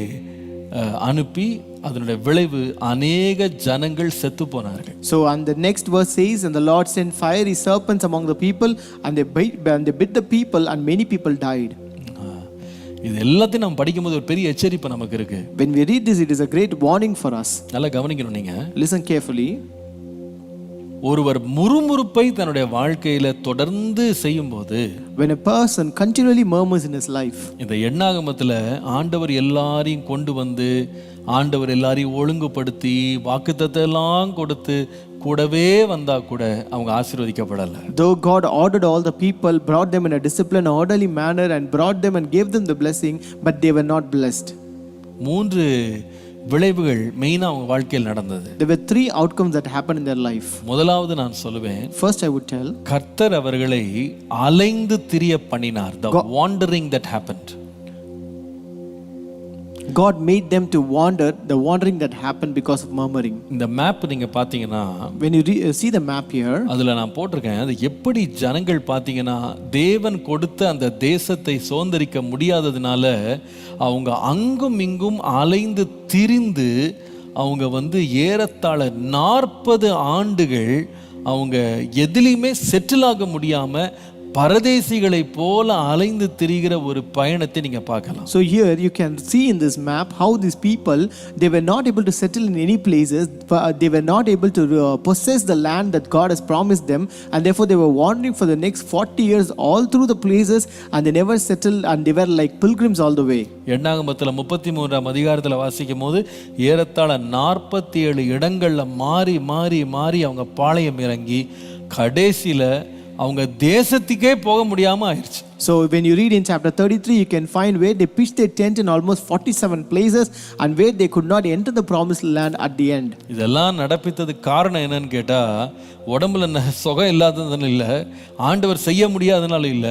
அனுப்பி அதனுடைய விளைவு அநேக ஜனங்கள் செத்து போனார்கள். So and the next verse says, and the Lord sent fiery serpents among the people, and they bit the people, and many people died. இது எல்லாத்தையும் நம்ம படிக்கும்போது ஒரு பெரிய எச்சரிப்பு நமக்கு இருக்கு. When we read this, it is a great warning for us. நல்லா கவனிக்கணும் நீங்க. Listen carefully. ஒருவர் முறுமுறுப்பை தன்னுடைய வாழ்க்கையில தொடர்ந்து செய்யும்போது, when a person continually murmurs in his life, இந்த எண்ணாகமத்துல ஆண்டவர் எல்லாரையும் கொண்டு வந்து ஆண்டவர் எல்லாரையும் ஒழுங்குபடுத்தி வாக்குத்தத்தம் எல்லாம் கொடுத்து கூடவே வந்தா கூட அவங்க ஆசீர்வதிக்கப்படல. Though God ordered all the people, brought them in a disciplined, orderly manner, and brought them and gave them the blessing, but they were not blessed. 3 விளைவுகள் மெயினா அவங்க வாழ்க்கையில் நடந்தது. There were 3 outcomes that happened in their life. முதலாவது நான் சொல்லுவேன், first I would tell, கர்த்தர் அவர்களை அலைந்து திரிய பண்ணினார். The wandering that happened. God made them to wander, the wandering that happened because of murmuring. இந்த மேப் நீங்க பாத்தீங்கன்னா, when you see the map here, அதுல நான் போட்டிருக்கேன், அது எப்படி ஜனங்கள் பாத்தீங்கன்னா தேவன் கொடுத்த அந்த தேசத்தை சுதந்தரிக்க முடியாததுனால அவங்க அங்கும் இங்கும் அலைந்து திரிந்து அவங்க வந்து ஏறத்தாழ 40 ஆண்டுகள் அவங்க எதிலையுமே செட்டில் ஆக முடியாம பரதேசிகளை போல அலைந்து திரிகிற ஒரு பயணத்தை நீங்க பார்க்கலாம். So here you can see in this map how these people, they were not able to settle in any places, they were not able to possess the land that God has promised them, and therefore they were wandering for the next 40 years all through the places, and they never settled, and they were like pilgrims all the way. எண்ணாகமத்தில் 33ஆம் அதிகாரத்தில் வாசிக்கும் போது ஏறத்தாழ 47 இடங்கள்ல மாறி மாறி மாறி அவங்க பாளையம் இறங்கி கடைசியில அவங்க தேசத்துக்கே போக முடியாம ஆயிடுச்சு. So when you read in chapter 33, you can find where they pitched their tent in almost 47 places, and where they could not enter the promised land at the end. இதெல்லாம் நடப்பித்ததுக்கு காரணம் என்னன்னு கேட்டா, உடம்புல சுகம் இல்லாததுனால இல்ல, ஆண்டவர் செய்ய முடியாதனால இல்ல,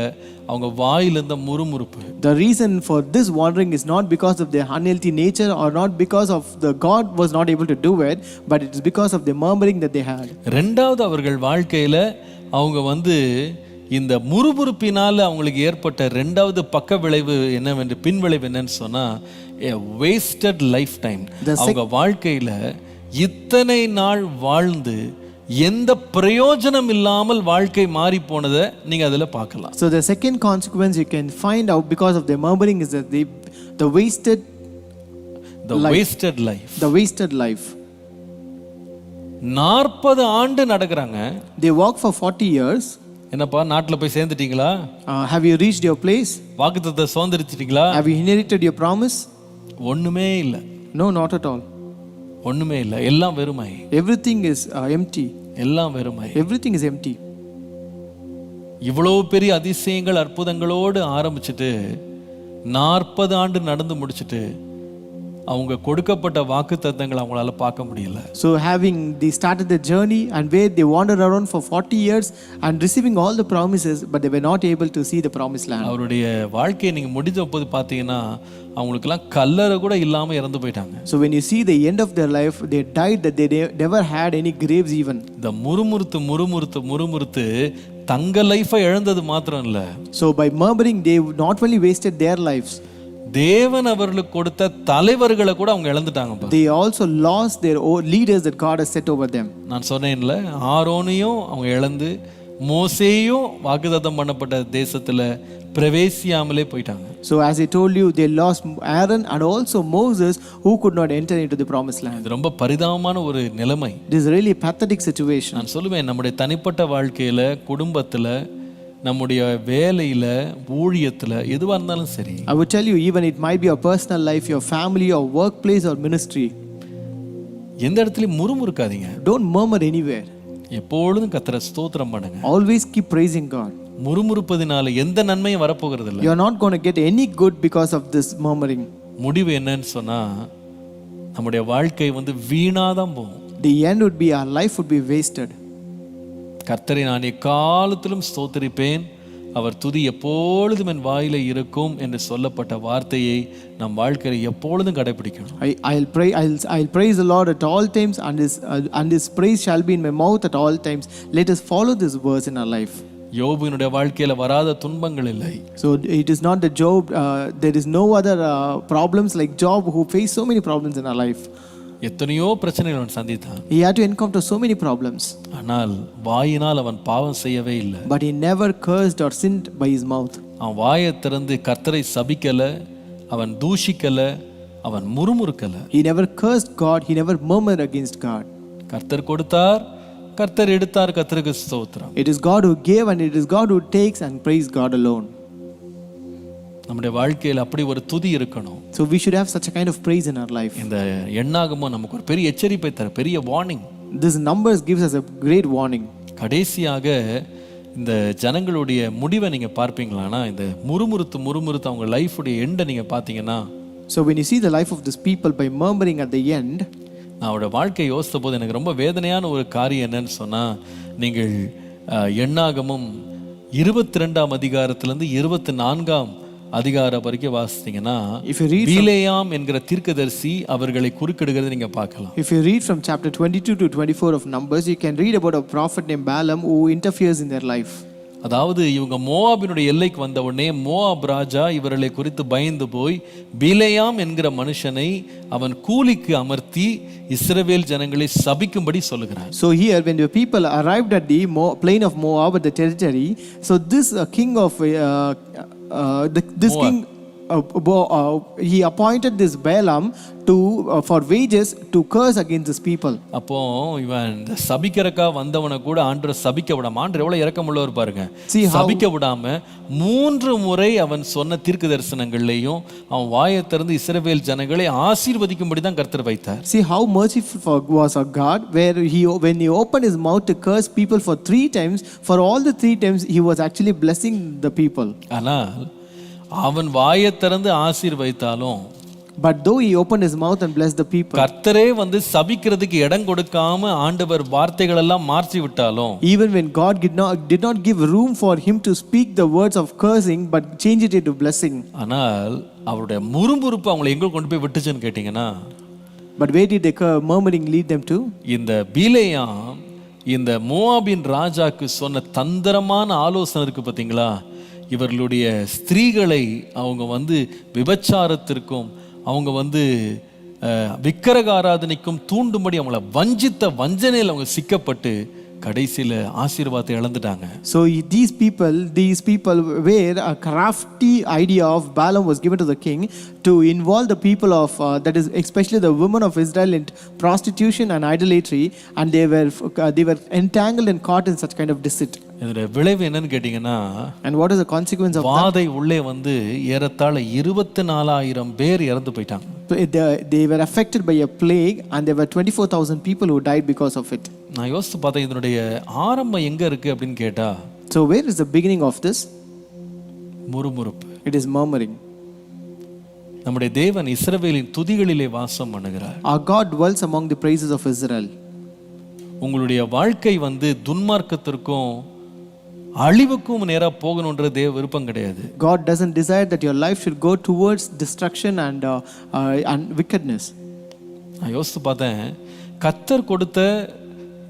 அவங்க வாயில இருந்த முறுமுறுப்பு. The reason for this wandering is not because of their unhealthy nature, or not because of the God was not able to do it, but it is because of the murmuring that they had. ரெண்டாவது அவர்கள் வாழ்க்கையில அவங்க இந்த முறுமுறுப்பினால அவங்களுக்கு ஏற்பட்ட ரெண்டாவது பக்க விளைவு என்னவென்று பின்விளைவு என்னன்னு சொன்னா, வேஸ்டட் லைஃப் டைம். அவங்க வாழ்க்கையில இத்தனை நாள் வாழ்ந்து எந்த பிரயோஜனம் இல்லாமல் வாழ்க்கை மாறி போனதை நீங்க அதுல பார்க்கலாம். So the second consequence you can find out because of their murmuring is that the wasted life. The wasted life. 40 ஆண்டு நடக்கறாங்க. They walk for 40 years. என்னப்பா நாட்டுல போய் சேர்ந்துட்டீங்களா? Have you reached your place? வாக்குத்தத்தத்தை சுதந்திரிச்சிட்டீங்களா? Have you inherited your promise? ஒண்ணுமே இல்ல. No, not at all. ஒண்ணுமே இல்ல. எல்லாம் வெறுமை. Everything is empty. எல்லாம் வெறுமை. Everything is empty. இவ்வளவு பெரிய அதிசயங்கள் அற்புதங்களோடு ஆரம்பிச்சிட்டு 40 ஆண்டு நடந்து முடிச்சிட்டு அவங்க கொடுக்கப்பட்ட வாக்குத்தத்தங்களை அவங்களால பார்க்க முடியல. So having they started the journey, and where they wandered around for 40 years and receiving all the promises, but they were not able to see the promised land. அவருடைய வாழ்க்கையை நீங்க முடிஞ்ச போது பார்த்தீங்கன்னா அவங்களுக்கெல்லாம் கல்லறை கூட இல்லாம இறந்து போயிட்டாங்க. So when you see the end of their life, they died that they never had any graves even. இந்த முறுமுறுத்து தங்க லைஃபை இழந்தது மாத்திரம் இல்ல. So by murmuring, they not only wasted their lives, தேவன் அவர்களுக்கு கொடுத்த தலைவர்களை கூட அவங்க இழந்துட்டாங்க. they also lost their own leaders that God has set over them. நான் சொன்னேன்ல, ஆரோனையும் அவங்க இழந்து மோசேயும் வாக்குத்தத்தம் பண்ணப்பட்ட தேசத்துல பிரவேசியாமலே போயிட்டாங்க. So as I told you, they lost Aaron and also Moses, who could not enter into the promised land. இது ரொம்ப பரிதாபமான ஒரு நிலைமை. It is really a pathetic situation. நான் சொல்லுவேன், நம்முடைய தனிப்பட்ட வாழ்க்கையில, குடும்பத்துல, நம்முடைய வேலையில, ஊழியத்துல, எதுவா இருந்தாலும் சரி, I would tell you, even it might be your personal life, your family, your workplace or ministry, எந்த இடத்துலயும் முறுமுறுக்காதீங்க. don't murmur anywhere. எப்பொழுதும் கர்த்தரை ஸ்தோத்திரம் பண்ணுங்க. Always keep praising God. முறுமுறுப்பதினால எந்த நன்மையும் வரப்போகிறது இல்லை. You are not going to get any good because of this murmuring. முடிவு என்னன்னு சொன்னா, நம்முடைய வாழ்க்கை வீணாதான் போகும். The end would be, our life would be wasted. கர்த்தரை நான் எக்காலத்திலும் ஸ்தோத்திரிப்பேன், அவர் துதி எப்பொழுதும் என் வாயில இருக்கும் என்று சொல்லப்பட்ட வார்த்தையை நம் வாழ்க்கையில் எப்பொழுதும் கடைபிடிக்கணும். I'll praise the Lord at all times, and his praise shall be in my mouth at all times. Let us follow this verse in our life. யோபுவினுடைய வாழ்க்கையில வராத துன்பங்கள் இல்லை. So it is not the Job, there is no other problems like Job, who faced so many problems in our life. எத்தனையோ பிரச்சனைகள் அவன் சந்தித்தான். He had to encounter so many problems. ஆனால் வாயினால் அவன் பாவம் செய்யவே இல்லை. But he never cursed or sinned by his mouth. அவன் வாயை திறந்து கர்த்தரை சபிக்கல, அவன் தூஷிக்கல, அவன் முறுமுறுக்கல. He never cursed God, he never murmured against God. கர்த்தர் கொடுத்தார், கர்த்தர் எடுத்தார், கர்த்தருக்கு ஸ்தோத்திரம். It is God who gave, and it is God who takes, and praise God alone. நம்முடைய வாழ்க்கையில் அப்படி ஒரு துதி இருக்கணும். So we should have such a kind of praise in our life. இந்த எண்ணாகமம் நமக்கு ஒரு பெரிய எச்சரிப்பை தர, பெரிய warning. This numbers gives us a great warning. கடைசியாக இந்த ஜனங்களுடைய முடிவை நீங்க பார்ப்பீங்களானா, இந்த முறுமுறுத்து அவங்க லைஃபுடைய எண்டை நீங்க பார்த்தீங்கன்னா, so when you see the life of this people by murmuring at the end, நான் அவரோட வாழ்க்கையை யோசித்த போது எனக்கு ரொம்ப வேதனையான ஒரு காரியம் என்னன்னு சொன்னா, நீங்கள் எண்ணாகமம் 22ஆம் அதிகாரத்திலிருந்து 24ஆம் அதிகாரம் வரைக்கும் வாசித்தீங்கன்னா, பிலேயாம் என்கிற தீர்க்கதரிசி அவர்களை குறுக்கிடுகிறதை நீங்க பார்க்கலாம். If you read from chapter 22 to 24 of Numbers, you can read about a prophet named Balaam who interferes in their life. அதாவது இவங்க மோவாபினுடைய எல்லைக்கு வந்த உடனே மோவாப் ராஜா இவர்களை குறித்து பயந்து போய் பிலேயாம் என்கிற மனுஷனை அவன் கூலிக்கு அமர்த்தி இஸ்ரவேல் ஜனங்களை சபிக்கும்படி சொல்லுகிறான். So here, when the people arrived at the plain of Moab, at the territory, so this king of this Moab. king he appointed this Balaam to for wages to curse against his people. அப்போ இவன் இந்த சபிக்கிறக்கா வந்தவனை கூட ஆண்டவர் சபிக்க விடாம, ஆண்டவர் எவ்வளவு இரக்கமுள்ளவர் பாருங்க. See how சபிக்க விடாம 3 முறை அவன் சொன்ன தீர்க்க தரிசனங்கள்லையும் அவன் வாயை திறந்து இஸ்ரவேல் ஜனங்களை ஆசீர்வதிக்கும்படி தான் கர்த்தர் வைத்தார். See how merciful was our God, where when he opened his mouth to curse people for 3 times, for all the 3 times he was actually blessing the people. ஆனால் அவன் வாயை திறந்து ஆசீர்வதித்தாலும், But though he opened his mouth and blessed the people, கர்த்தரே வந்து சபிக்கிறதுக்கு இடம் கொடுக்காம ஆண்டவர் வார்த்தைகள் எல்லாம் மாற்றி விட்டாலும், even when God did not give room for him to speak the words of cursing, but changed it into blessing. ஆனால் அவருடைய முறுமுறுப்பு அவங்களை எங்க கொண்டு போய் விட்டுச்சுன்னு கேட்டீங்கன்னா, But where did the murmuring lead them to? இந்த பிலேயாம் இந்த மோவாபின் ராஜாக்கு சொன்ன தந்திரமான ஆலோசனை இருக்கு பார்த்தீங்களா, இவர்களுடைய ஸ்திரீகளை அவங்க வந்து விபச்சாரத்திற்கும் அவங்க வந்து விக்கிரக ஆராதனைக்கும் தூண்டும்படி அவங்கள வஞ்சித்த வஞ்சனையில் அவங்க சிக்கப்பட்டு கடைசியில் ஆசீர்வாதத்தை இழந்துட்டாங்க. So these people where a crafty idea of Balaam was given to the king to involve the people of that is especially the women of Israel in prostitution and idolatry, and they were entangled and caught in such kind of deceit. இதோட விளைவு என்னன்னு கேட்டீங்கன்னா, And what is the consequence of that? வாதை உள்ளே வந்து ஏறத்தாழ 24,000 பேர் இறந்து போயிட்டாங்க. They were affected by a plague, and there were 24,000 people who died because of it. நான் யோசித்து பார்த்தேன், இதனுடைய ஆரம்பம் எங்க இருக்கு அப்படின்னு கேட்டா, So where is the beginning of this? முறுமுறுப்பு. It is murmuring. நம்முடைய தேவன் இஸ்ரவேலின் துதிகளிலே வாசம் பண்ணுகிறார். Our God dwells among the praises of Israel. உங்களுடைய வாழ்க்கை வந்து துன்மார்க்கத்திற்கும் அழிவுக்கும் நேரா போகணும்ன்ற தேவ விருப்பம் கிடையாது. God doesn't desire that your life should go towards destruction and wickedness. நான் யோசித்து பார்த்தேன், கர்த்தர் கொடுத்த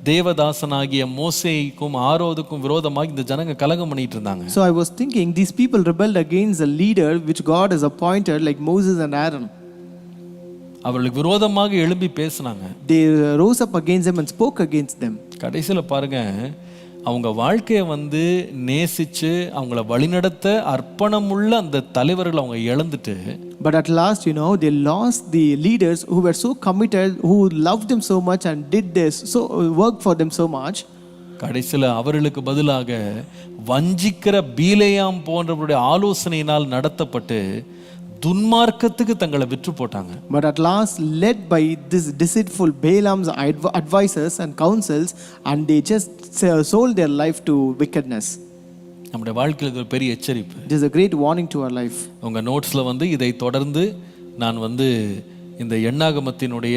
தேவதாசனாகிய மோசேக்கும் ஆரோதுக்கும் விரோதமாக இந்த ஜனங்க கலகம் பண்ணிட்டு இருந்தாங்க. So I was thinking, these people rebelled against the leader which God has appointed, like Moses and Aaron. அவர்களுக்கு விரோதமாக எழும்பி பேசினாங்க. They rose up against them and spoke against them. கடைசியில் பாருங்க, அவங்க வாழ்க்கையை வந்து நேசிச்சு அவங்கள வழிநடத்த அர்ப்பணமுள்ள அந்த தலைவர்கள் அவங்க இழந்துட்டு, But at last, they lost the leaders who were so committed, who loved them so much and did this so work for them so much. கடைசியில் அவர்களுக்கு பதிலாக வஞ்சிக்கிற பீலேயாம் போன்றவருடைய ஆலோசனையினால் நடத்தப்பட்டு துன்மார்க்கத்துக்கு தங்களை விற்று போட்டாங்க. But at last, led by this deceitful Balaam's advisors and counsels, and they just sold their life to wickedness. நம்முடைய வாழ்க்கையில் இது ஒரு பெரிய எச்சரிப்பு. It is a great warning to our life. உங்கள் நோட்ஸில் வந்து இதை தொடர்ந்து நான் வந்து இந்த எண்ணாகமத்தினுடைய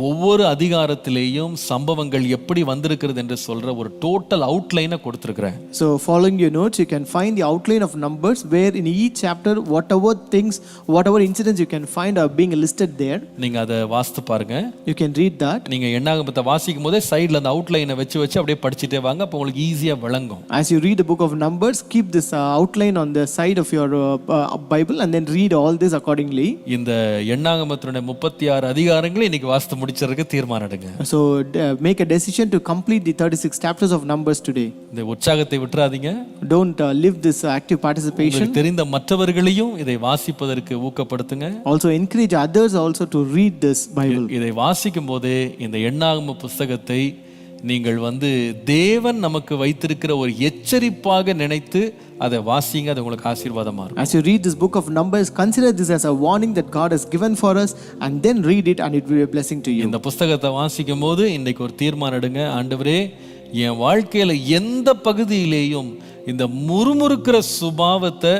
ஒவ்வொரு அதிகாரத்திலேயும் சம்பவங்கள் எப்படி வந்திருக்கிறது என்று சொல்ற ஒரு டோட்டல் அவுட்லைனை கொடுத்திருக்கிறேன். So following your notes, you can find the outline of Numbers, where in each chapter whatever incidents you can find are being listed there. நீங்க அதை வாசித்து பாருங்க. You can read that. நீங்க எண்ணாகமத்தை வாசிக்கும் போதே சைடுல அந்த அவுட்லைனை வச்சு அப்படியே படிச்சுட்டே வாங்க, அப்போ உங்களுக்கு ஈஸியா விளங்கும். As you read the book of Numbers, keep this outline on the side of your Bible, and then read all this accordingly. இந்த எண்ணாகமத்தினுடைய 36 அதிகாரங்களை இன்னைக்கு வாசித்து முடிச்சிருக்கு தீர்மானம் எடுங்க. So make a decision to complete the 36 chapters of Numbers today. இந்த உற்சாகத்தை விட்டுறாதீங்க. Don't live this active participation. உங்களுக்கு தெரிந்த மற்றவர்களையும் இதை வாசிப்பதற்கு ஊக்கப்படுத்துங்க. Also encourage others also to read this Bible. இதை வாசிக்கும் போதே இந்த எண்ணாகம புத்தகத்தை நீங்கள் வந்து தேவன் நமக்கு வைத்திருக்கிற ஒரு எச்சரிப்பாக நினைத்து அதை வாசிங்க, அது உங்களுக்கு ஆசீர்வாதமா இருக்கும். As you read this book of Numbers, consider this as a warning that God has given for us, and then read it, and it will be a blessing to you. இந்த புத்தகத்தை வாசிக்கும் போது இன்னைக்கு ஒரு தீர்மானம் எடுங்க. ஆண்டவரே, என் வாழ்க்கையில எந்த பகுதியிலேயும் இந்த முறுமுறுக்கிற சுபாவத்தை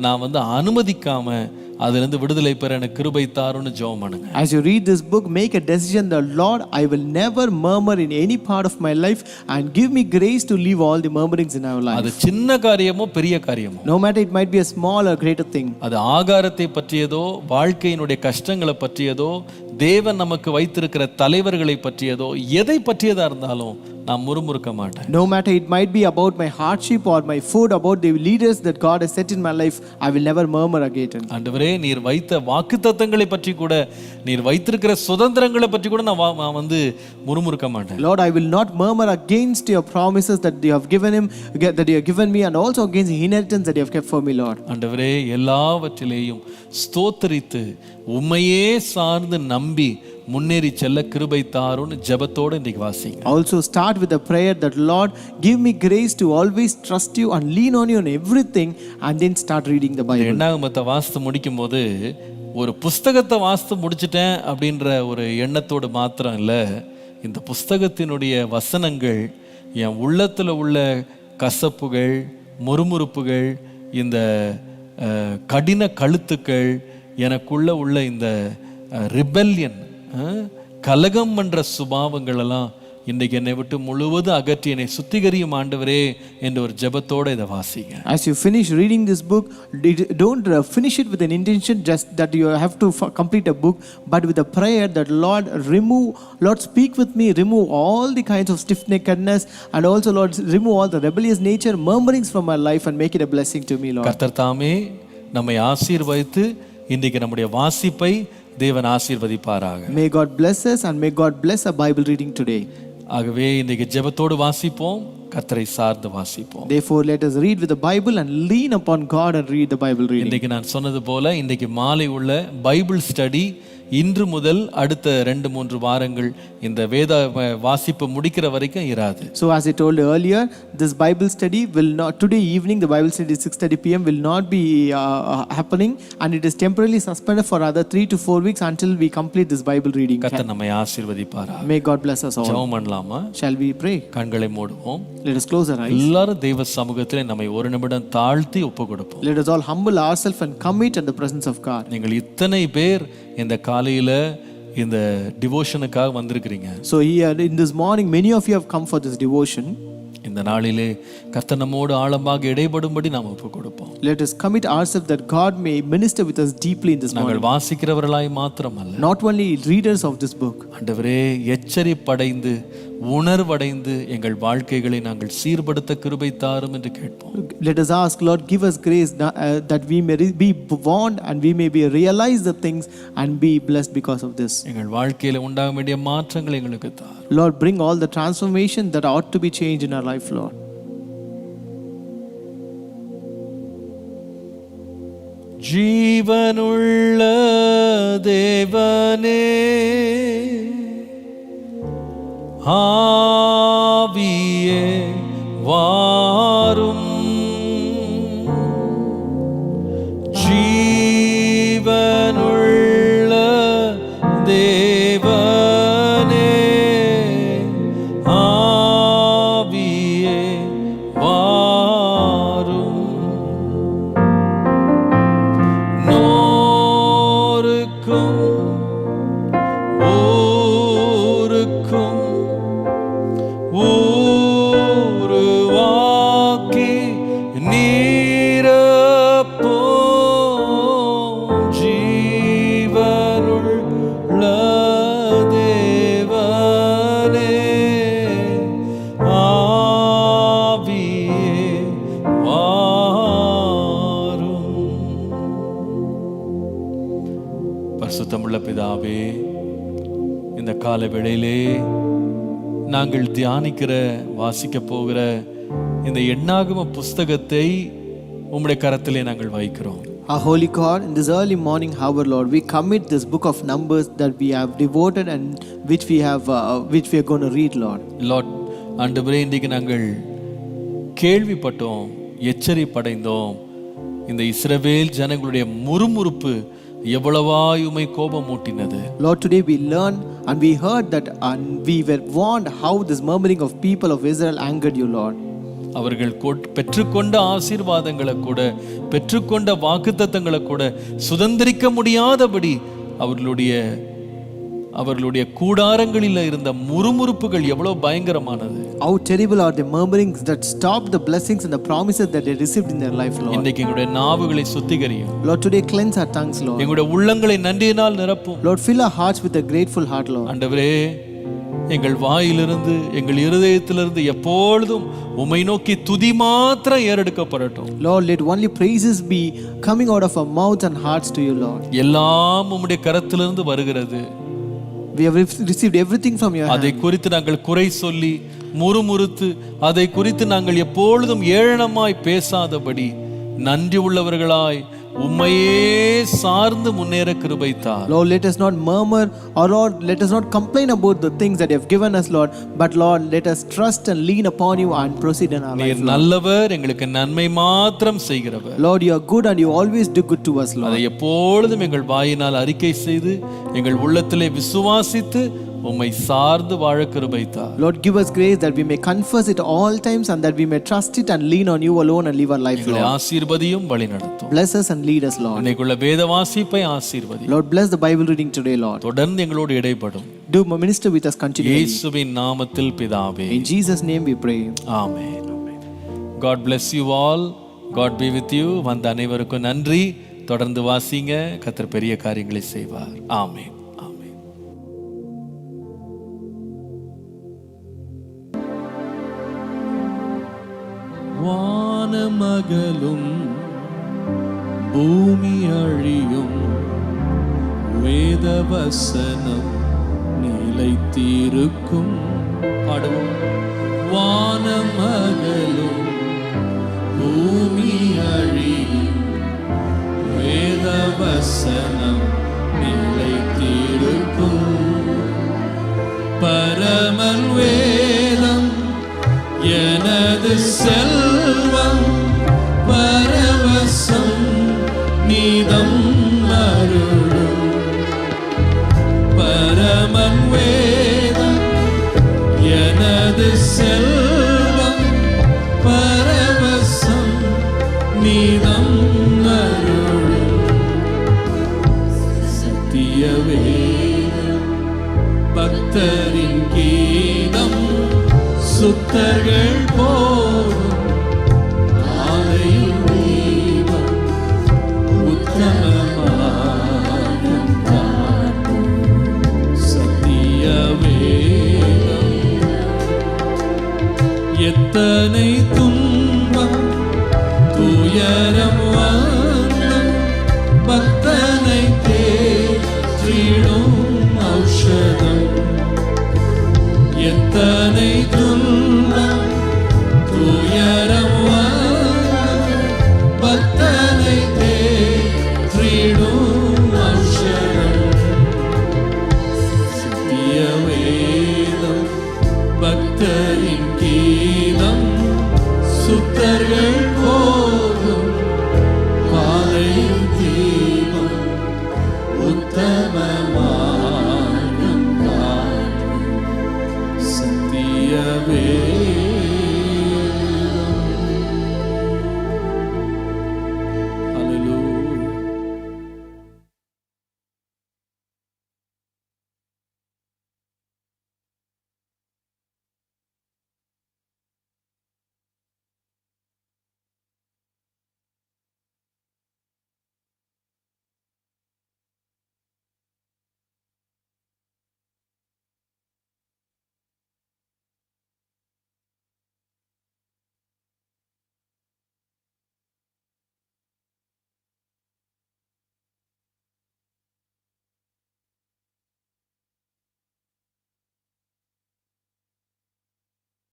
நான் வந்து அனுமதிக்காம அதிலிருந்து விடுதலை பெற எனக்கு கிருபை தாருன்னு ஜெபம் பண்ணுங்க. As you read this book, make a decision, the Lord, I will never murmur in any part of my life, and give me grace to leave all the murmurings in our life. அது சின்ன காரியமோ பெரிய காரியமோ, No matter it might be a small or greater thing. அது ஆகாரத்தை பற்றியதோ வாழ்க்கையினுடைய கஷ்டங்களை பற்றியதோ தேவன் நமக்கு வைத்திருக்கிற தலைவர்களை பற்றியதோ எதை பற்றியதா இருந்தாலும் நான் முறுமுறுக்க மாட்டேன். No matter it might be about my hardship or my food, about the leaders that God has set in my life, I will never murmur again. ஆண்டவரே, நீர் வைத்த வாக்குத்தத்தங்களை பற்றி கூட, நீர் வைத்திருக்கிற சுதந்திரங்களை பற்றி கூட நான் வந்து முறுமுறுக்க மாட்டேன். Lord, I will not murmur against your promises that you have given him, that you have given me, and also against the inheritance that you have kept for me, Lord. ஆண்டவரே, எல்லாவற்றிலேயும் ஸ்தோத்திரித்து உம்மையே சார்ந்து நம்பி முன்னேறி செல்ல கிருபை தாருன்னு ஜெபத்தோட இன்னைக்கு வாசிங்க. Also start with a prayer that Lord, give me grace to always trust you and lean on you in everything, and then start reading the Bible. என்னாகமத்தை வாசித்து முடிக்கும் போது ஒரு புஸ்தகத்தை வாசித்து முடிச்சிட்டேன் அப்படின்ற ஒரு எண்ணத்தோடு மாத்திரம் இல்லை, இந்த புஸ்தகத்தினுடைய வசனங்கள் என் உள்ளத்தில் உள்ள கசப்புகள், முறுமுறுப்புகள், இந்த கடின கழுத்துக்கள், எனக்குள்ள உள்ள இந்த ரிபெல்லியன், கலகம் என்ற சுபாவங்கள் எல்லாம் இன்றைக்கு என்னை விட்டு முழுவதும் அகற்றி என்னை சுத்திகரியும் ஆண்டவரே என்ற ஒரு ஜெபத்தோட இதை வாசிங்க. As you finish reading this book, don't finish it with an intention just that you have to complete a book, but with a prayer that Lord speak with me, remove all the kinds of stiff-neckedness, and also Lord remove all the rebellious nature, murmurings from my life, and make it a blessing to me, Lord. கர்த்தர் தாமே நம்மை ஆசீர்வதித்து இன்றைக்கு நம்முடைய வாசிப்பை தேவன் ஆசீர்வதிப்பாராக. May God bless us and may God bless our Bible reading today. ஆகவே இன்றைக்கு ஜெபத்தோடு வாசிப்போம், கர்த்தரை சார்ந்து வாசிப்போம். Therefore let us read with the Bible and lean upon God and read the Bible reading. இன்றைக்கு நான் சொன்னது போல இன்றைக்கு மாலை உள்ள பைபிள் ஸ்டடி இன்று முதல் அடுத்த 2-3 வாரங்கள் இந்த வேத வாசிப்பு முடிக்கிற வரைக்கும் இராது. So as I told earlier, this Bible study will not, today evening the Bible study 6:30 p.m. will not be happening, and it is temporarily suspended for other 3 to 4 weeks until we complete this Bible reading. கர்த்தர் நம்மை ஆசீர்வதிப்பாராக. May God bless us all. ஜெபம் பண்ணலாமா? Shall we pray? கண்களை மூடுவோம். Let us close our eyes. எல்லாரும் தெய்வ சமூகத்திலே நம்மை ஒரு நிமிடம் தாழ்த்தி ஒப்புக்கொடுப்போம். Let us all humble ourselves and commit in the presence of God. நீங்கள் இத்தனை பேர் இந்த காலையில இந்த டிவோஷனுக்காக வந்திருக்கிறீங்க. So here in this morning many of you have come for this devotion. இந்த நாளிலே கர்த்தர் நம்மோடு ஆழமாக இடைபடும்படி நாம் ஒப்புக்கொடுப்போம். Let us commit ourselves that God may minister with us deeply in this morning. நாங்கள் வாசிக்கிறவர்களாய் மாத்திரமல்ல, Not only readers of this book. ஆண்டவரே, எச்சரிப்படைந்து உணர்வடைந்து எங்கள் வாழ்க்கைகளை நாங்கள் சீர்படுத்த கிருபை தாரும் என்று கேட்போம். Let us ask, Lord, give us grace that we may be warned and we may be realize the things and be blessed because of this. எங்கள் வாழ்க்கையில உண்டாக வேண்டிய மாற்றங்களை எங்களுக்கு தாரும். Lord, bring all the transformation that ought to be changed in our life, Lord. ஜீவனுள்ள தேவனே, ஆவியே வாரும், ஜீவனுள்ள தேவனே, ஆவியே வாரும், நோருக்கும் ஊருக்கும் உருவாக்கி நீரப்போம், ஜீவனுள்ள தேவனே, ஆவியே வாரும். பரிசுத்தமுள்ள பிதாவே, இந்த கால வேளையிலே நாங்கள் தியானிக்கிற வாசிக்க போகிற இந்த எண்ணாகம புஸ்தகத்தை உம்முடைய கரத்திலே நாங்கள் வைக்கிறோம். Our holy God, in this early morning hour, Lord, we commit this book of Numbers that we have devoted and which we are going to read, Lord. Lord, ஆண்டவரே, இன்றைக்கு நாங்கள் கேள்விப்பட்டோம், எச்சரிப்படைந்தோம், இந்த இஸ்ரவேல் ஜனங்களுடைய முறுமுறுப்பு எவ்வளவாய் உம்மை கோபமூட்டினது. Lord, today we learned and we heard that and we were warned how this murmuring of people of Israel angered you, Lord. அவர்கள் பெற்றுக்கொண்ட ஆசீர்வாதங்களை கூட, பெற்றுக்கொண்ட வாக்குத்தத்தங்களை கூட சுதந்திரிக்க முடியாதபடி அவர்களுடைய கூடாரங்களில் இருந்த முறுமுறுப்புகள் எவ்வளவு பயங்கரமானது. How terrible are the murmurings that stopped the blessings and the promises that they received in their life, Lord. இன்றைக்கு எங்களுடைய நாவுகளை சுத்திகரியும். Lord, today cleanse our tongues, Lord. எங்களுடைய உள்ளங்களை நன்றியினால் நிரப்பும். Lord, fill our hearts with a grateful heart, Lord. ஆண்டவரே, எங்கள் வாயிலிருந்து எங்கள் இருதயத்திலிருந்து எப்பொழுதும் உம்மை நோக்கி துதி மாத்திரம் ஏறெடுக்கப்படட்டும். Lord, let only praises be coming out of our mouths and hearts to you, Lord. எல்லாம் உம்முடைய கரத்திலிருந்து வருகிறது. We have received everything from your hand. அதை குறித்து நாங்கள் குறை சொல்லி முறுமுறுத்து அதை குறித்து நாங்கள் எப்பொழுதும் ஏளனமாய் பேசாதபடி நன்றி உள்ளவர்களாய் உம்மையே சார்ந்து முன்னேற கிருபை தார். Lord, let us not murmur, or Lord, let us not complain about the things that you have given us, Lord, but Lord, let us trust and lean upon you and proceed in our life. நீர் நல்லவர், எங்களுக்கு நன்மை மாத்திரம் செய்கிறவர். Lord, you are good and you always do good to us, Lord. அதை எப்பொழுதும் எங்கள் வாயினால் அறிக்கை செய்து எங்கள் உள்ளத்திலே விசுவாசித்து உம்மை சார்ந்து வாழ கிருபை தார். Lord, give us grace that we may confess it all times and that we may trust it and lean on you alone and live our life, எங்களை Lord. ஆசீர்வதியும் வழி நடத்தும். Bless us and lead us, Lord. இன்னைக்குள்ள வேத வாசிப்பை ஆசீர்வதியும். Lord, bless the Bible reading today, Lord. தொடர்ந்து எங்களோடு இடைப்படும். Do minister with us continually. இயேசுவின் நாமத்தில் பிதாவே. In Jesus' name we pray. Amen. God bless you all. God be with you. வந்த அனைவருக்கும் நன்றி. தொடர்ந்து வாசிங்க. கர்த்தர் பெரிய காரியங்களை செய்வார். ஆமென். ஆமென். வானமகலும் பூமி அழியும் வேதவசனம் நிலைத்திருக்கும். பாடுவோம். வானமகலும் பூமி அழியும் வேதவசனம் நிலைத்திருக்கும். பரமன் வேதம் எனது செல்வம் பரவசம் நீதம் அருளும். பரமன் வேதம் எனது செல்வம் பரவசம் நீதம் அருளும். சத்திய வேதம் பக்தரின் கீதம் சுத்தர்கள் போதும் ஆலையில் தீபம் உத்தமமாகும் காட்டும். சத்திய வேதம் எத்தனை துன்பம் துயரம் வந்தும் பக்தனை தேற்றிடும் ஔஷதம். எத்தனை துன்பம்